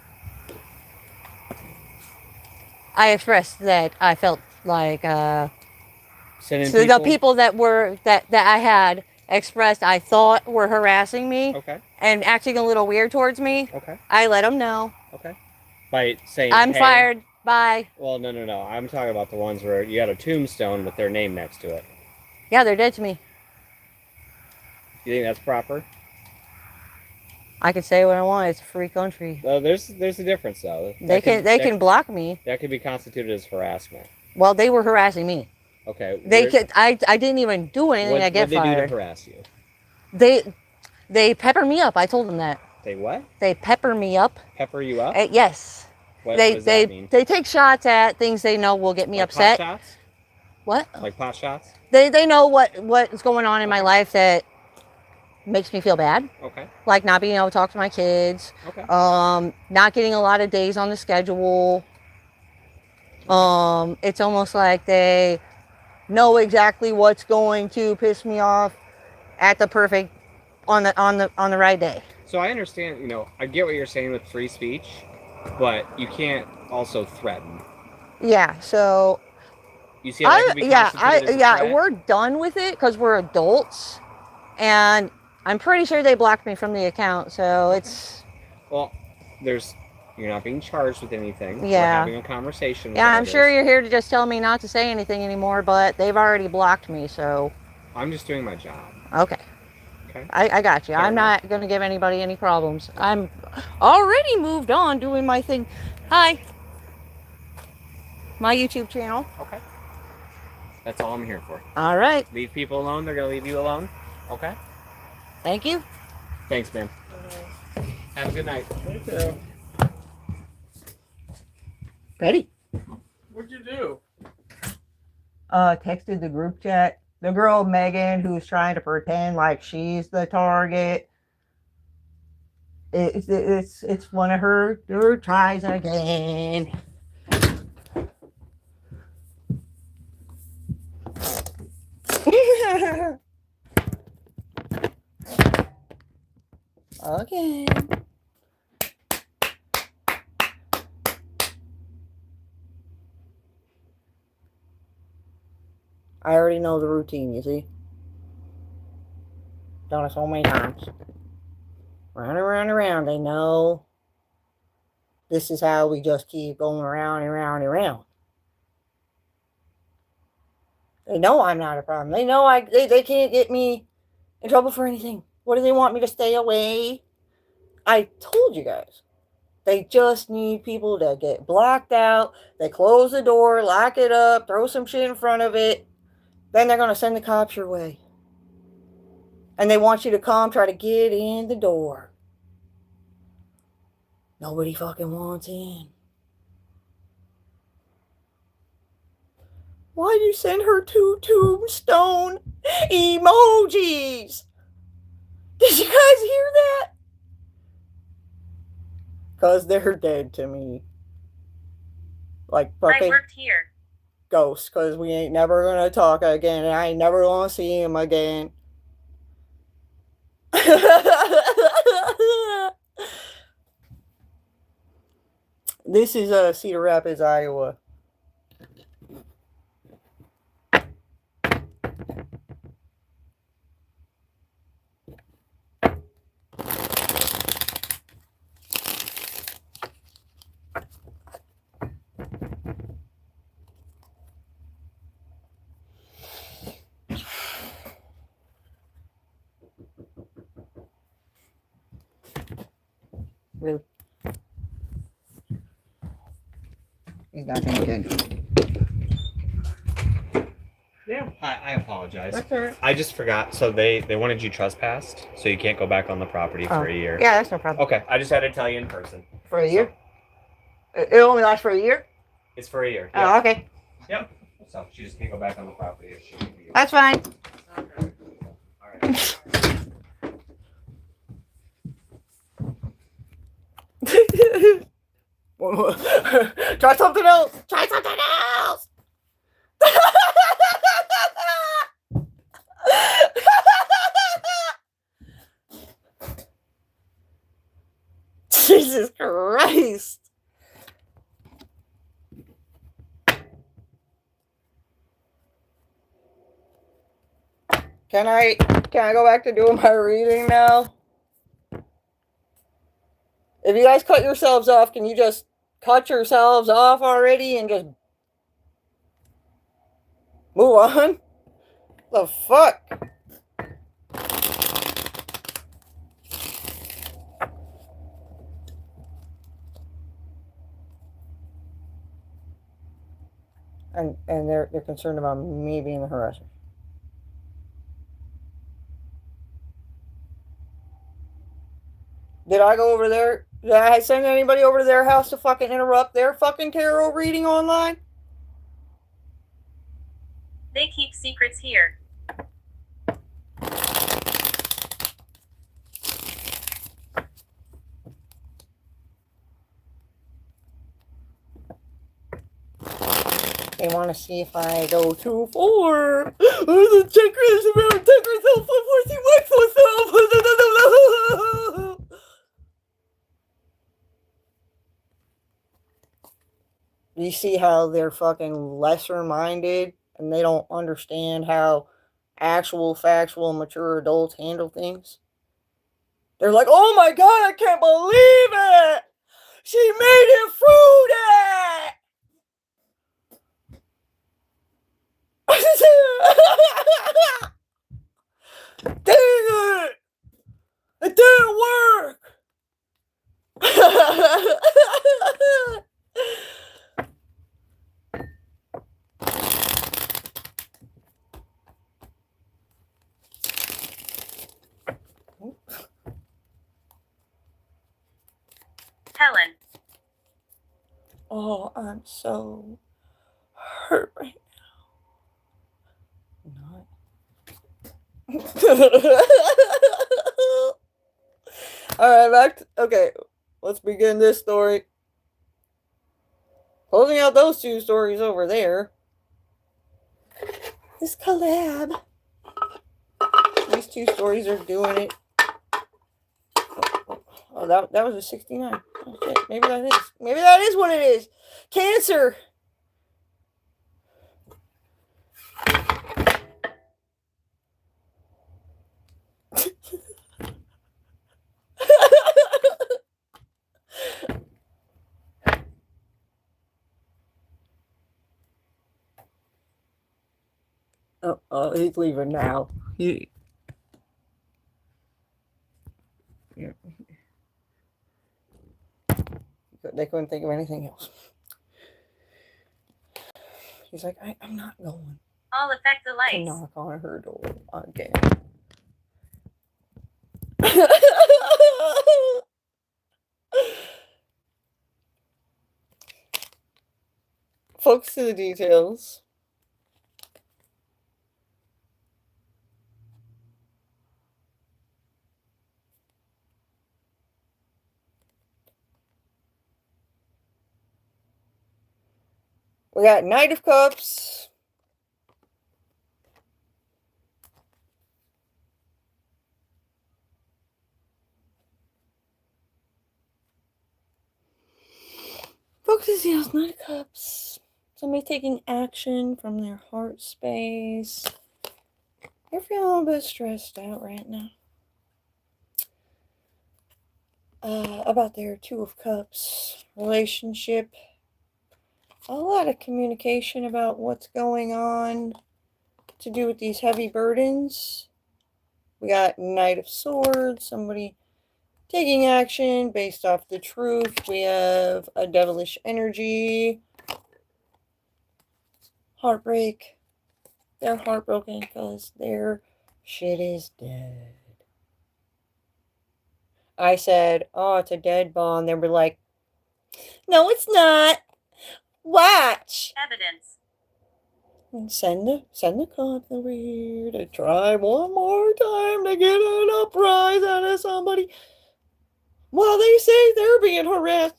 I felt like Sending so the people that I had expressed I thought were harassing me Okay. and acting a little weird towards me, Okay. I let them know. Okay. By saying, I'm hey, fired. Bye. Well, no. I'm talking about the ones where you got a tombstone with their name next to it. Yeah, they're dead to me. You think that's proper? I can say what I want. It's a free country. There's a difference though. They can block me. That could be constituted as harassment. Well, they were harassing me. Okay. I didn't even do anything. I get fired. What did they do to harass you? They pepper me up. I told them that. They what? They pepper me up. Pepper you up? Yes. What does that mean? They take shots at things they know will get me upset. Pot shots? What? Like pot shots? They know what's going on in my life that makes me feel bad. Okay. Like not being able to talk to my kids. Okay. Not getting a lot of days on the schedule. It's almost like they know exactly what's going to piss me off at the perfect on the right day. So I understand, I get what you're saying with free speech, but you can't also threaten. Yeah, so you see how that could be constituted as a threat? We're done with it because we're adults, and I'm pretty sure they blocked me from the account, so it's... Well, you're not being charged with anything. Yeah. We're having a conversation. Yeah, I'm sure you're here to just tell me not to say anything anymore, but they've already blocked me, so... I'm just doing my job. Okay. Okay. I got you. I'm not going to give anybody any problems. I'm already moved on doing my thing. Hi. My YouTube channel. Okay. That's all I'm here for. All right. Leave people alone. They're going to leave you alone. Okay. Thank you. Thanks, man. Have a good night. You too. Betty. What'd you do? Texted the group chat. The girl Megan who's trying to pretend like she's the target. It's one of her tries again. Okay. I already know the routine, you see? Done it so many times. Round and round and round. They know this is how we just keep going around and round and round. They know I'm not a problem. They know they can't get me in trouble for anything. What do they want me to stay away? I told you guys. They just need people to get blocked out. They close the door, lock it up, throw some shit in front of it. Then they're going to send the cops your way. And they want you to come try to get in the door. Nobody fucking wants in. Why'd you send her 2 tombstone emojis? Did you guys hear that? Because they're dead to me. Like fucking... I worked here. Ghosts, because we ain't never gonna talk again, and I ain't never gonna see him again. This is Cedar Rapids, Iowa. Really? He's not paying attention. Yeah. I apologize. That's all right. I just forgot. So they wanted you trespassed, so you can't go back on the property for a year. Yeah, that's no problem. Okay. I just had to tell you in person. For a year? It only lasts for a year? It's for a year. Oh, Yep. okay. Yep. So she just can't go back on the property if she. That's fine. Okay. All right. Try something else. Try something else. Jesus Christ. Can I go back to doing my reading now? If you guys cut yourselves off, can you just cut yourselves off already and just move on? The fuck? And they're concerned about me being the harasser. Did I go over there? Did I send anybody over to their house to fucking interrupt their fucking tarot reading online? They keep secrets here. They want to see if I go too far. The chakras around chakras self forcing works myself. You see how they're fucking lesser minded and they don't understand how actual, factual, mature adults handle things? They're like, oh my god, I can't believe it! She made it fruity! Dang it! It didn't work! Helen. Oh, I'm so hurt right now. Not. Alright, back to, okay, let's begin this story. Closing out those two stories over there. This collab. These two stories are doing it. Oh, that was a 69. Oh, shit. Maybe that is. Maybe that is what it is. Cancer. Oh, he's leaving now. Yeah. They couldn't think of anything else. He's like, I'm not going. I'll affect the To lights. knock on her door again. Focus to the details. We got Knight of Cups. Focus to details, Knight of Cups. Somebody taking action from their heart space. They're feeling a little bit stressed out right now. About their Two of Cups relationship. A lot of communication about what's going on to do with these heavy burdens. We got Knight of Swords, somebody taking action based off the truth. We have a devilish energy. Heartbreak. They're heartbroken because their shit is dead. I said, oh, it's a dead bond. They were like, no, it's not. Watch. Evidence. And send the card over here to try one more time to get an uprise out of somebody while they say they're being harassed.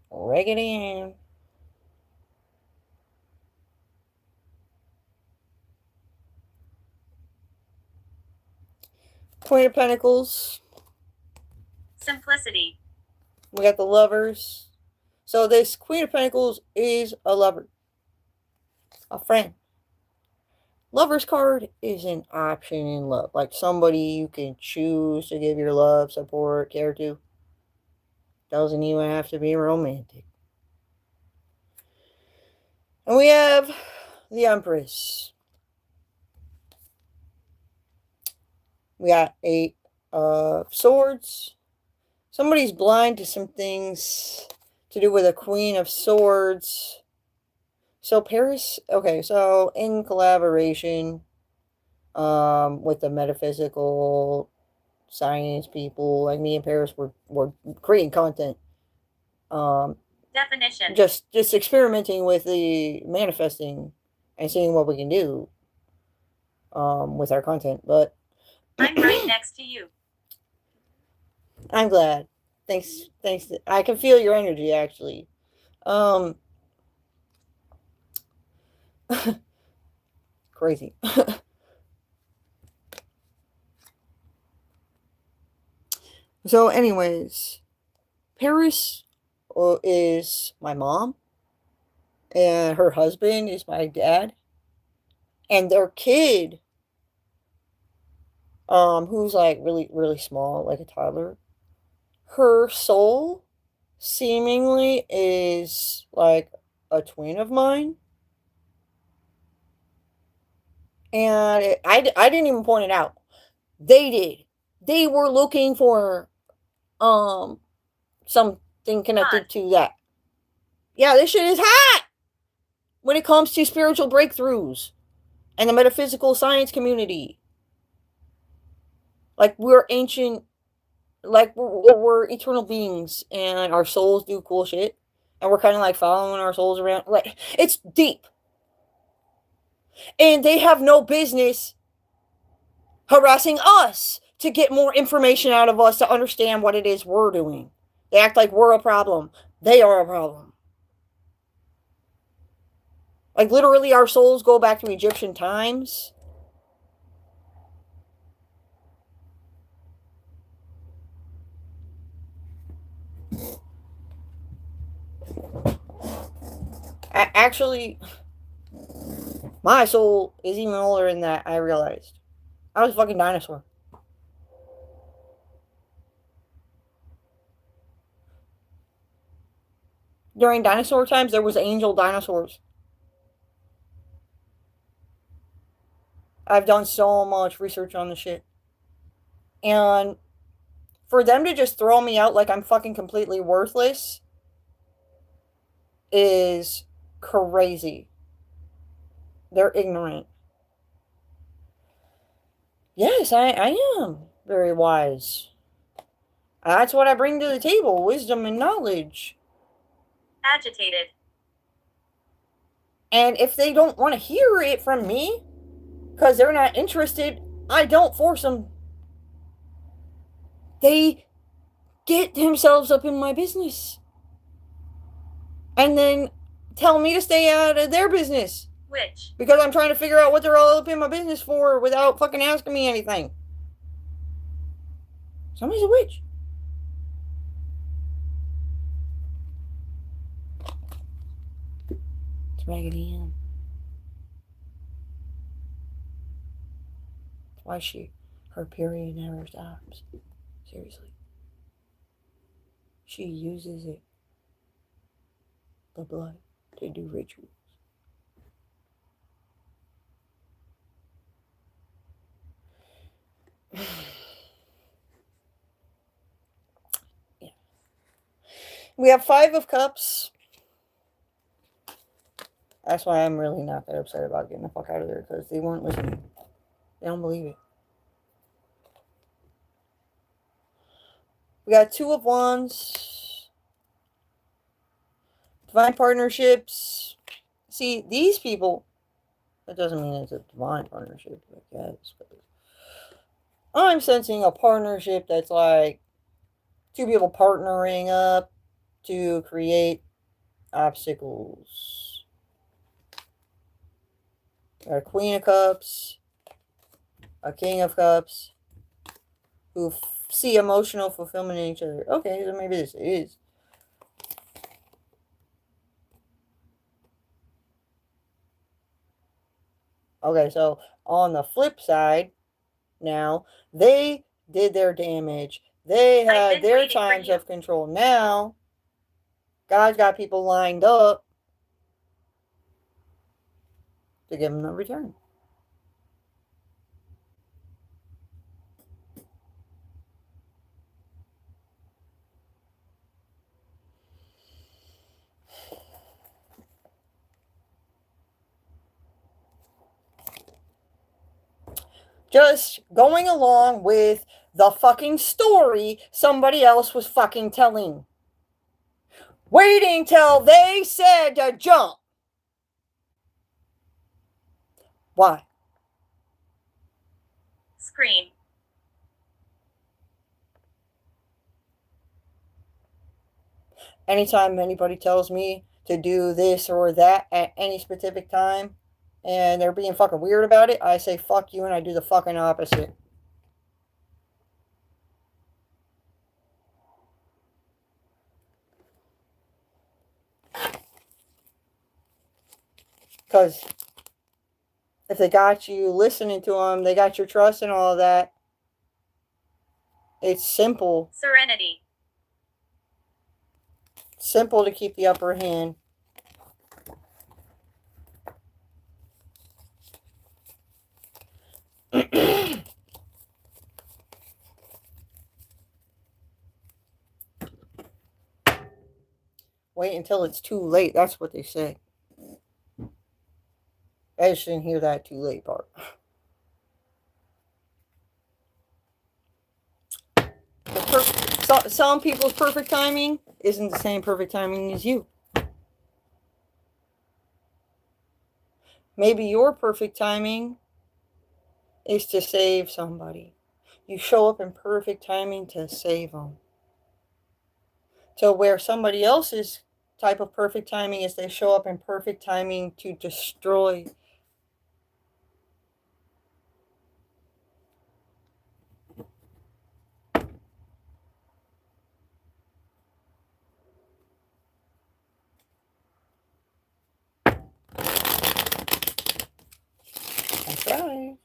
Raggedy Ann. Queen of Pentacles. Simplicity. We got the Lovers. So this Queen of Pentacles is a lover. A friend. Lover's card is an option in love. Like somebody you can choose to give your love, support, care to. Doesn't even have to be romantic. And we have the Empress. We got 8 of Swords. Somebody's blind to some things to do with a Queen of Swords. So Paris, okay, so in collaboration with the metaphysical science people, like me and Paris were creating content. Definition. Just experimenting with the manifesting and seeing what we can do with our content. But I'm right next to you. I'm glad. Thanks. I can feel your energy, actually. Crazy. So, anyways, Paris is my mom, and her husband is my dad, and their kid, who's like really, really small, like a toddler. Her soul seemingly is like a twin of mine. And I didn't even point it out. They did. They were looking for something connected to that. Yeah, this shit is hot when it comes to spiritual breakthroughs and the metaphysical science community. Like we're ancient, like we're eternal beings, and our souls do cool shit, and we're kind of like following our souls around. Like it's deep, and they have no business harassing us to get more information out of us to understand what it is we're doing. They act like we're a problem. They are a problem. Like literally our souls go back to Egyptian times. Actually, my soul is even older than that, I realized. I was a fucking dinosaur. During dinosaur times, there was angel dinosaurs. I've done so much research on this shit. And for them to just throw me out like I'm fucking completely worthless is crazy. They're ignorant. Yes, I am very wise. That's what I bring to the table, wisdom and knowledge. Agitated. And if they don't want to hear it from me, because they're not interested, I don't force them. They get themselves up in my business. And then tell me to stay out of their business. Witch. Because I'm trying to figure out what they're all up in my business for without fucking asking me anything. Somebody's a witch. It's Raggedy Ann. That's why her period never stops. Seriously. She uses it, the blood, to do rituals. Yeah. We have 5 of Cups. That's why I'm really not that upset about getting the fuck out of there, because they weren't listening. They don't believe it. We got 2 of Wands. Divine partnerships. See, these people, that doesn't mean it's a divine partnership, I guess. But I'm sensing a partnership that's like 2 people partnering up to create obstacles. A Queen of Cups, a King of Cups, who see emotional fulfillment in each other. Okay, so maybe this is Okay, so on the flip side, now, they did their damage. They I've had been their waiting for times you. of control. Now, God's got people lined up to give them the return. Just going along with the fucking story somebody else was fucking telling. Waiting till they said to jump. Why? Scream. Anytime anybody tells me to do this or that at any specific time and they're being fucking weird about it, I say fuck you and I do the fucking opposite. Because if they got you listening to them, they got your trust and all of that, it's simple. Serenity. Simple to keep the upper hand. Wait until it's too late. That's what they say. I just didn't hear that too late part. Some people's perfect timing isn't the same perfect timing as you. Maybe your perfect timing is to save somebody. You show up in perfect timing to save them. To where somebody else's type of perfect timing is they show up in perfect timing to destroy. That's right.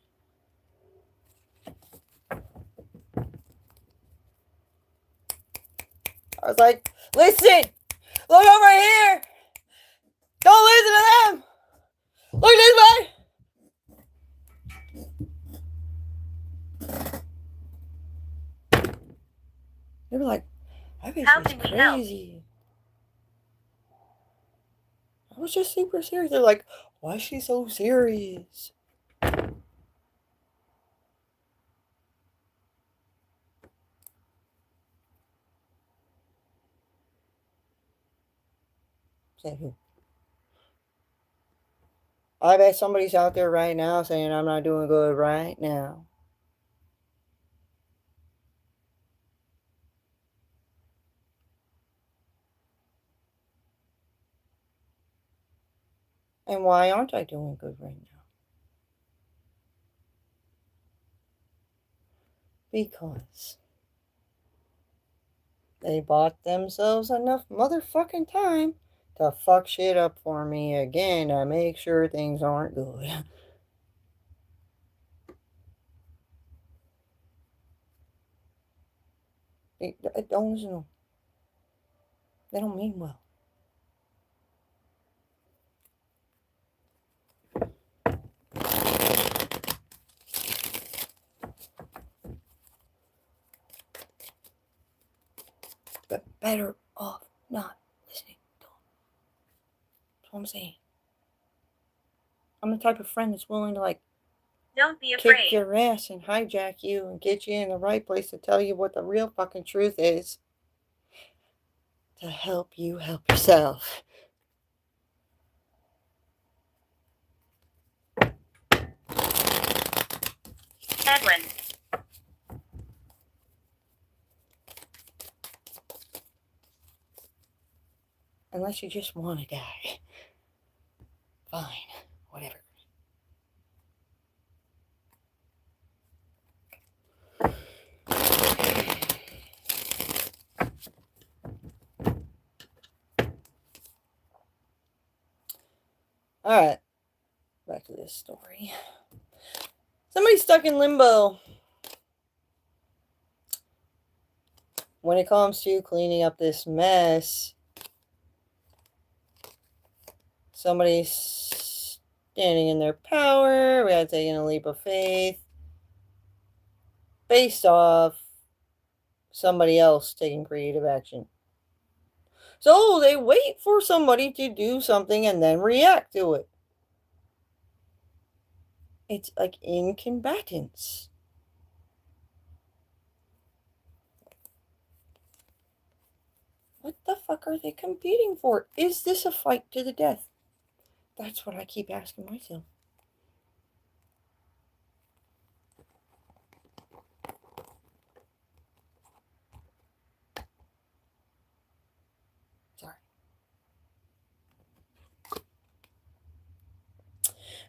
I was like, listen, look over here. Don't listen to them. Look this way. They were like, I think How she's can we help? crazy. I was just super serious. They're like, why is she so serious? Say who? I bet somebody's out there right now saying I'm not doing good right now. And why aren't I doing good right now? Because they bought themselves enough motherfucking time to fuck shit up for me again to make sure things aren't good. They don't listen to them. They don't mean well. But better off not listening to them. That's what I'm saying. I'm the type of friend that's willing to like Don't be kick afraid. your ass and hijack you and get you in the right place to tell you what the real fucking truth is. To help you help yourself. Edwin. Unless you just want to die. Fine. Whatever. Alright. back to this story. Somebody's stuck in limbo when it comes to cleaning up this mess. Somebody's standing in their power. We gotta take in a leap of faith based off somebody else taking creative action. So they wait for somebody to do something and then react to it. It's like incombatants. What the fuck are they competing for? Is this a fight to the death? That's what I keep asking myself. Sorry.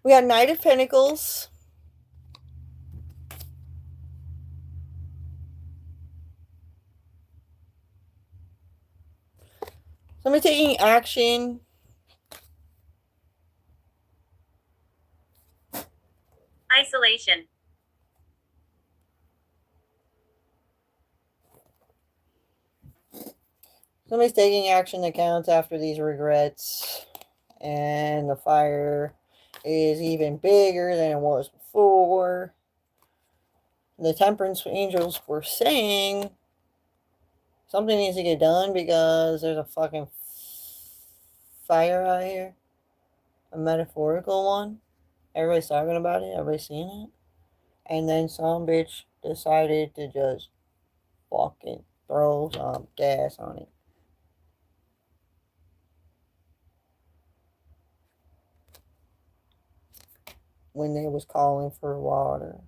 We got Knight of Pentacles. Somebody taking action. Isolation. Somebody's taking action that counts after these regrets. And the fire is even bigger than it was before. The Temperance Angels were saying something needs to get done because there's a fucking fire out here. A metaphorical one. Everybody's talking about it. Everybody's seeing it. And then some bitch decided to just fucking throw some gas on it. When they was calling for water.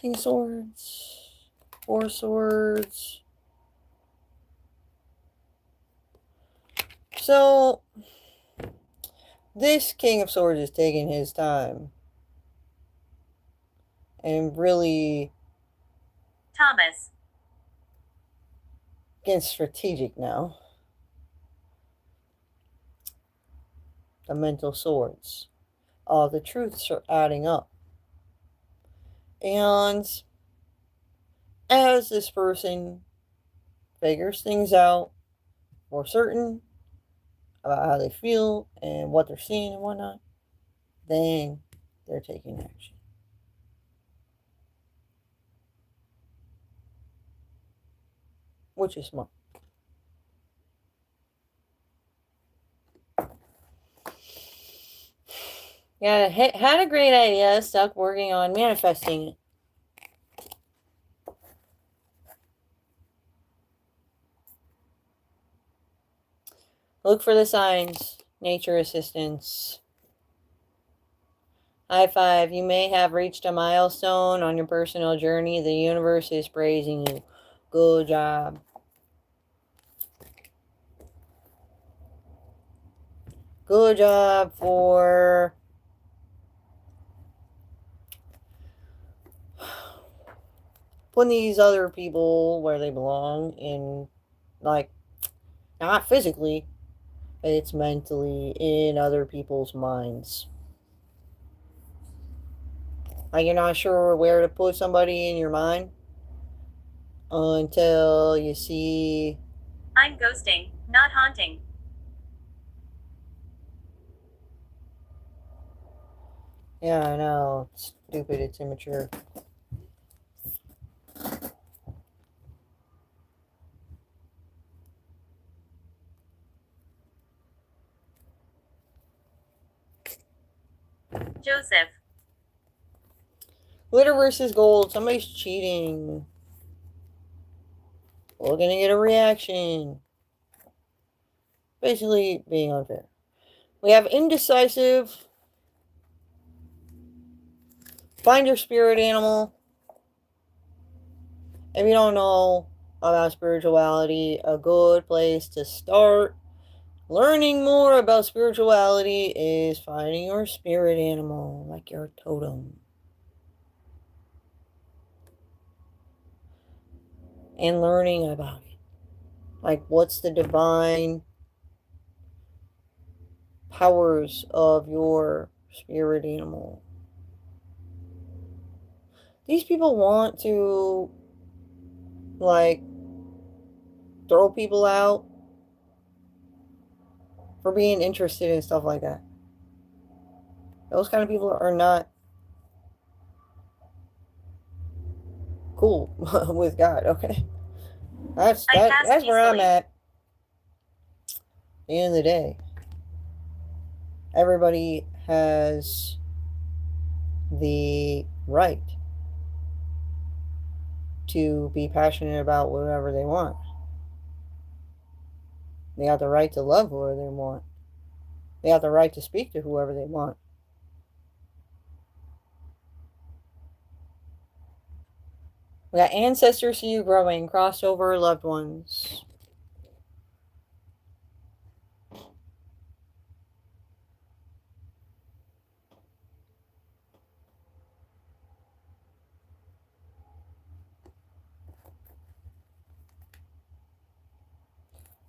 King of Swords. 4 Swords. So, this King of Swords is taking his time. And really Thomas. getting strategic now. The mental swords. All the truths are adding up. And as this person figures things out more certain about how they feel and what they're seeing and whatnot, then they're taking action. Which is smart. Yeah, had a great idea, stuck working on manifesting it. Look for the signs. Nature assistance. High five. You may have reached a milestone on your personal journey. The universe is praising you. Good job. Good job for putting these other people where they belong in, like, not physically, but it's mentally in other people's minds. Like, you're not sure where to put somebody in your mind until you see. I'm ghosting, not haunting. Yeah, I know. It's stupid. It's immature. Joseph. Glitter versus gold. Somebody's cheating. We're gonna get a reaction. Basically being unfair. We have indecisive. Find your spirit animal. If you don't know about spirituality, a good place to start learning more about spirituality is finding your spirit animal, like your totem. and learning about it. Like, what's the divine powers of your spirit animal? These people want to, like, throw people out for being interested in stuff like that. Those kind of people are not cool with God, okay? That's where I'm at. At the end of the day, everybody has the right to be passionate about whatever they want. They have the right to love whoever they want. They have the right to speak to whoever they want. We got ancestors see you growing, crossover loved ones.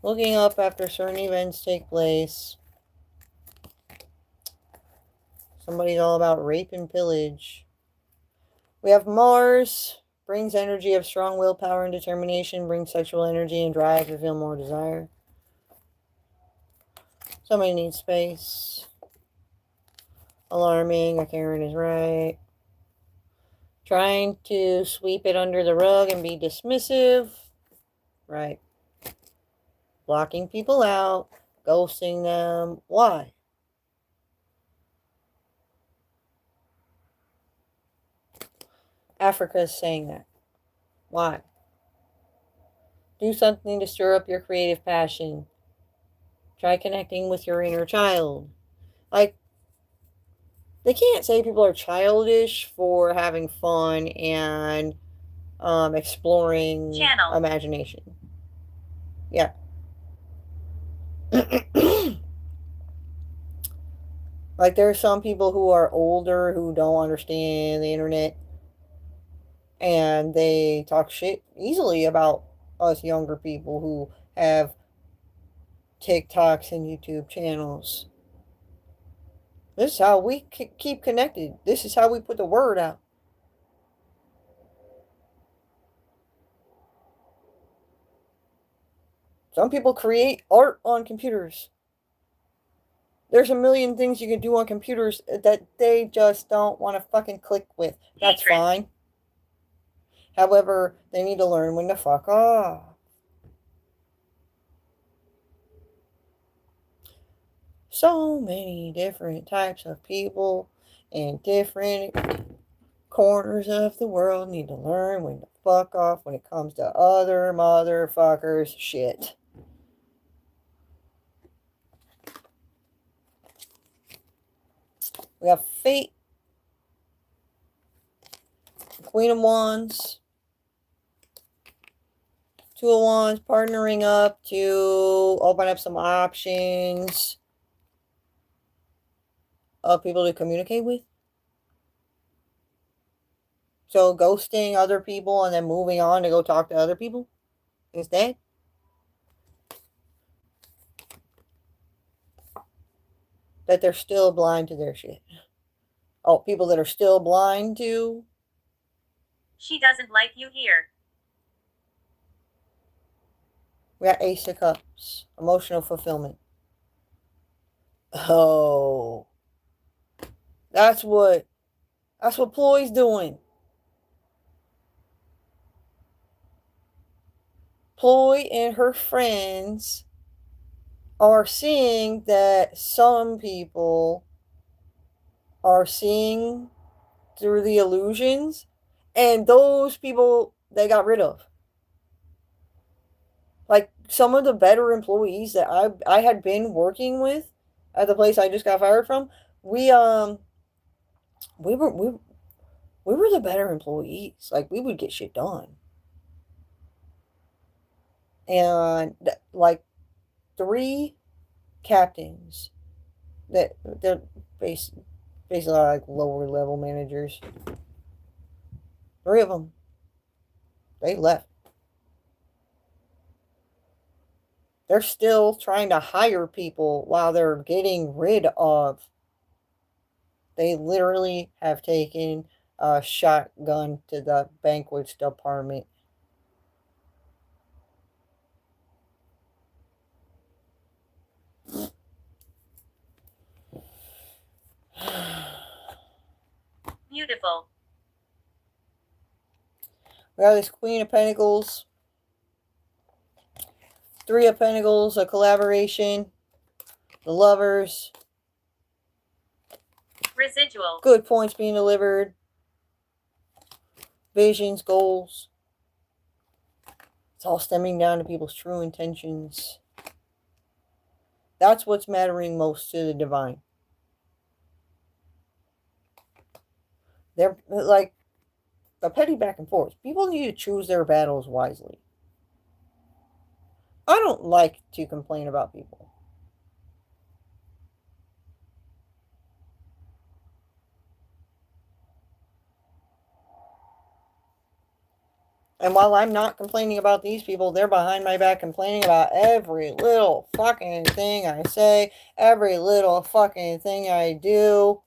Looking up after certain events take place. Somebody's all about rape and pillage. We have Mars. Brings energy of strong willpower and determination. Brings sexual energy and drive to feel more desire. Somebody needs space. Alarming. A Karen is right. Trying to sweep it under the rug and be dismissive. Right. Blocking people out. Ghosting them. Why? Africa is saying that. Why? Do something to stir up your creative passion. Try connecting with your inner child. Like, they can't say people are childish for having fun and exploring imagination. Yeah. Like, there are some people who are older who don't understand the internet, and they talk shit easily about us younger people who have TikToks and YouTube channels. This is how we keep connected. This is how we put the word out. Some people create art on computers. There's a million things you can do on computers that they just don't want to fucking click with. That's fine. However, they need to learn when to fuck off. So many different types of people in different corners of the world need to learn when to fuck off when it comes to other motherfuckers' shit. We have Fate, Queen of Wands, Two of Wands, partnering up to open up some options of people to communicate with. So ghosting other people and then moving on to go talk to other people instead. That they're still blind to their shit. Oh, people that are still blind to. She doesn't like you here. We got Ace of Cups. Emotional fulfillment. Oh. That's what Ploy's doing. Ploy and her friends are seeing that some people are seeing through the illusions, and those people they got rid of. Like, some of the better employees that I had been working with at the place I just got fired from, we were the better employees. Like, we would get shit done. And like 3 captains that they're basically like lower level managers. 3 of them, they left. They're still trying to hire people while they're getting rid of. They literally have taken a shotgun to the banquets department. Beautiful. We got this Queen of Pentacles, Three of Pentacles, a collaboration, the Lovers, Residual. good points being delivered, visions, goals. It's all stemming down to people's true intentions. That's what's mattering most to the divine. They're like the petty back and forth. People need to choose their battles wisely. I don't like to complain about people. And while I'm not complaining about these people, they're behind my back complaining about every little fucking thing I say, every little fucking thing I do.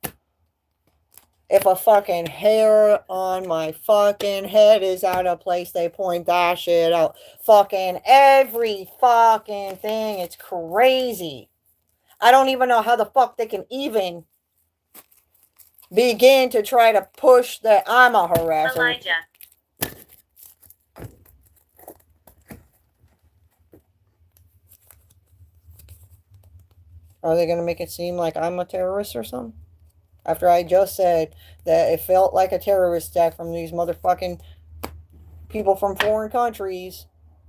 If a fucking hair on my fucking head is out of place, they point that shit out. Fucking every fucking thing. It's crazy. I don't even know how the fuck they can even begin to try to push that I'm a harasser. Elijah. Are they going to make it seem like I'm a terrorist or something? After I just said that it felt like a terrorist attack from these motherfucking people from foreign countries,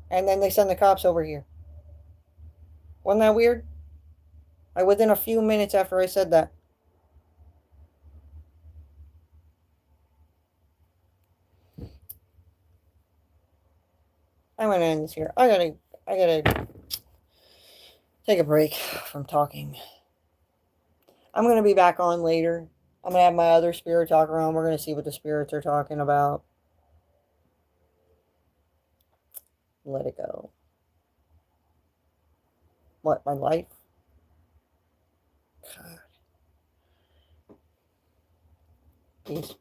and then they send the cops over here. Wasn't that weird? Within a few minutes after I said that. I'm gonna end this here. I gotta take a break from talking. I'm gonna be back on later. I'm gonna have my other spirit talk around. We're gonna see what the spirits are talking about. Let it go. What, my life? God. Peace.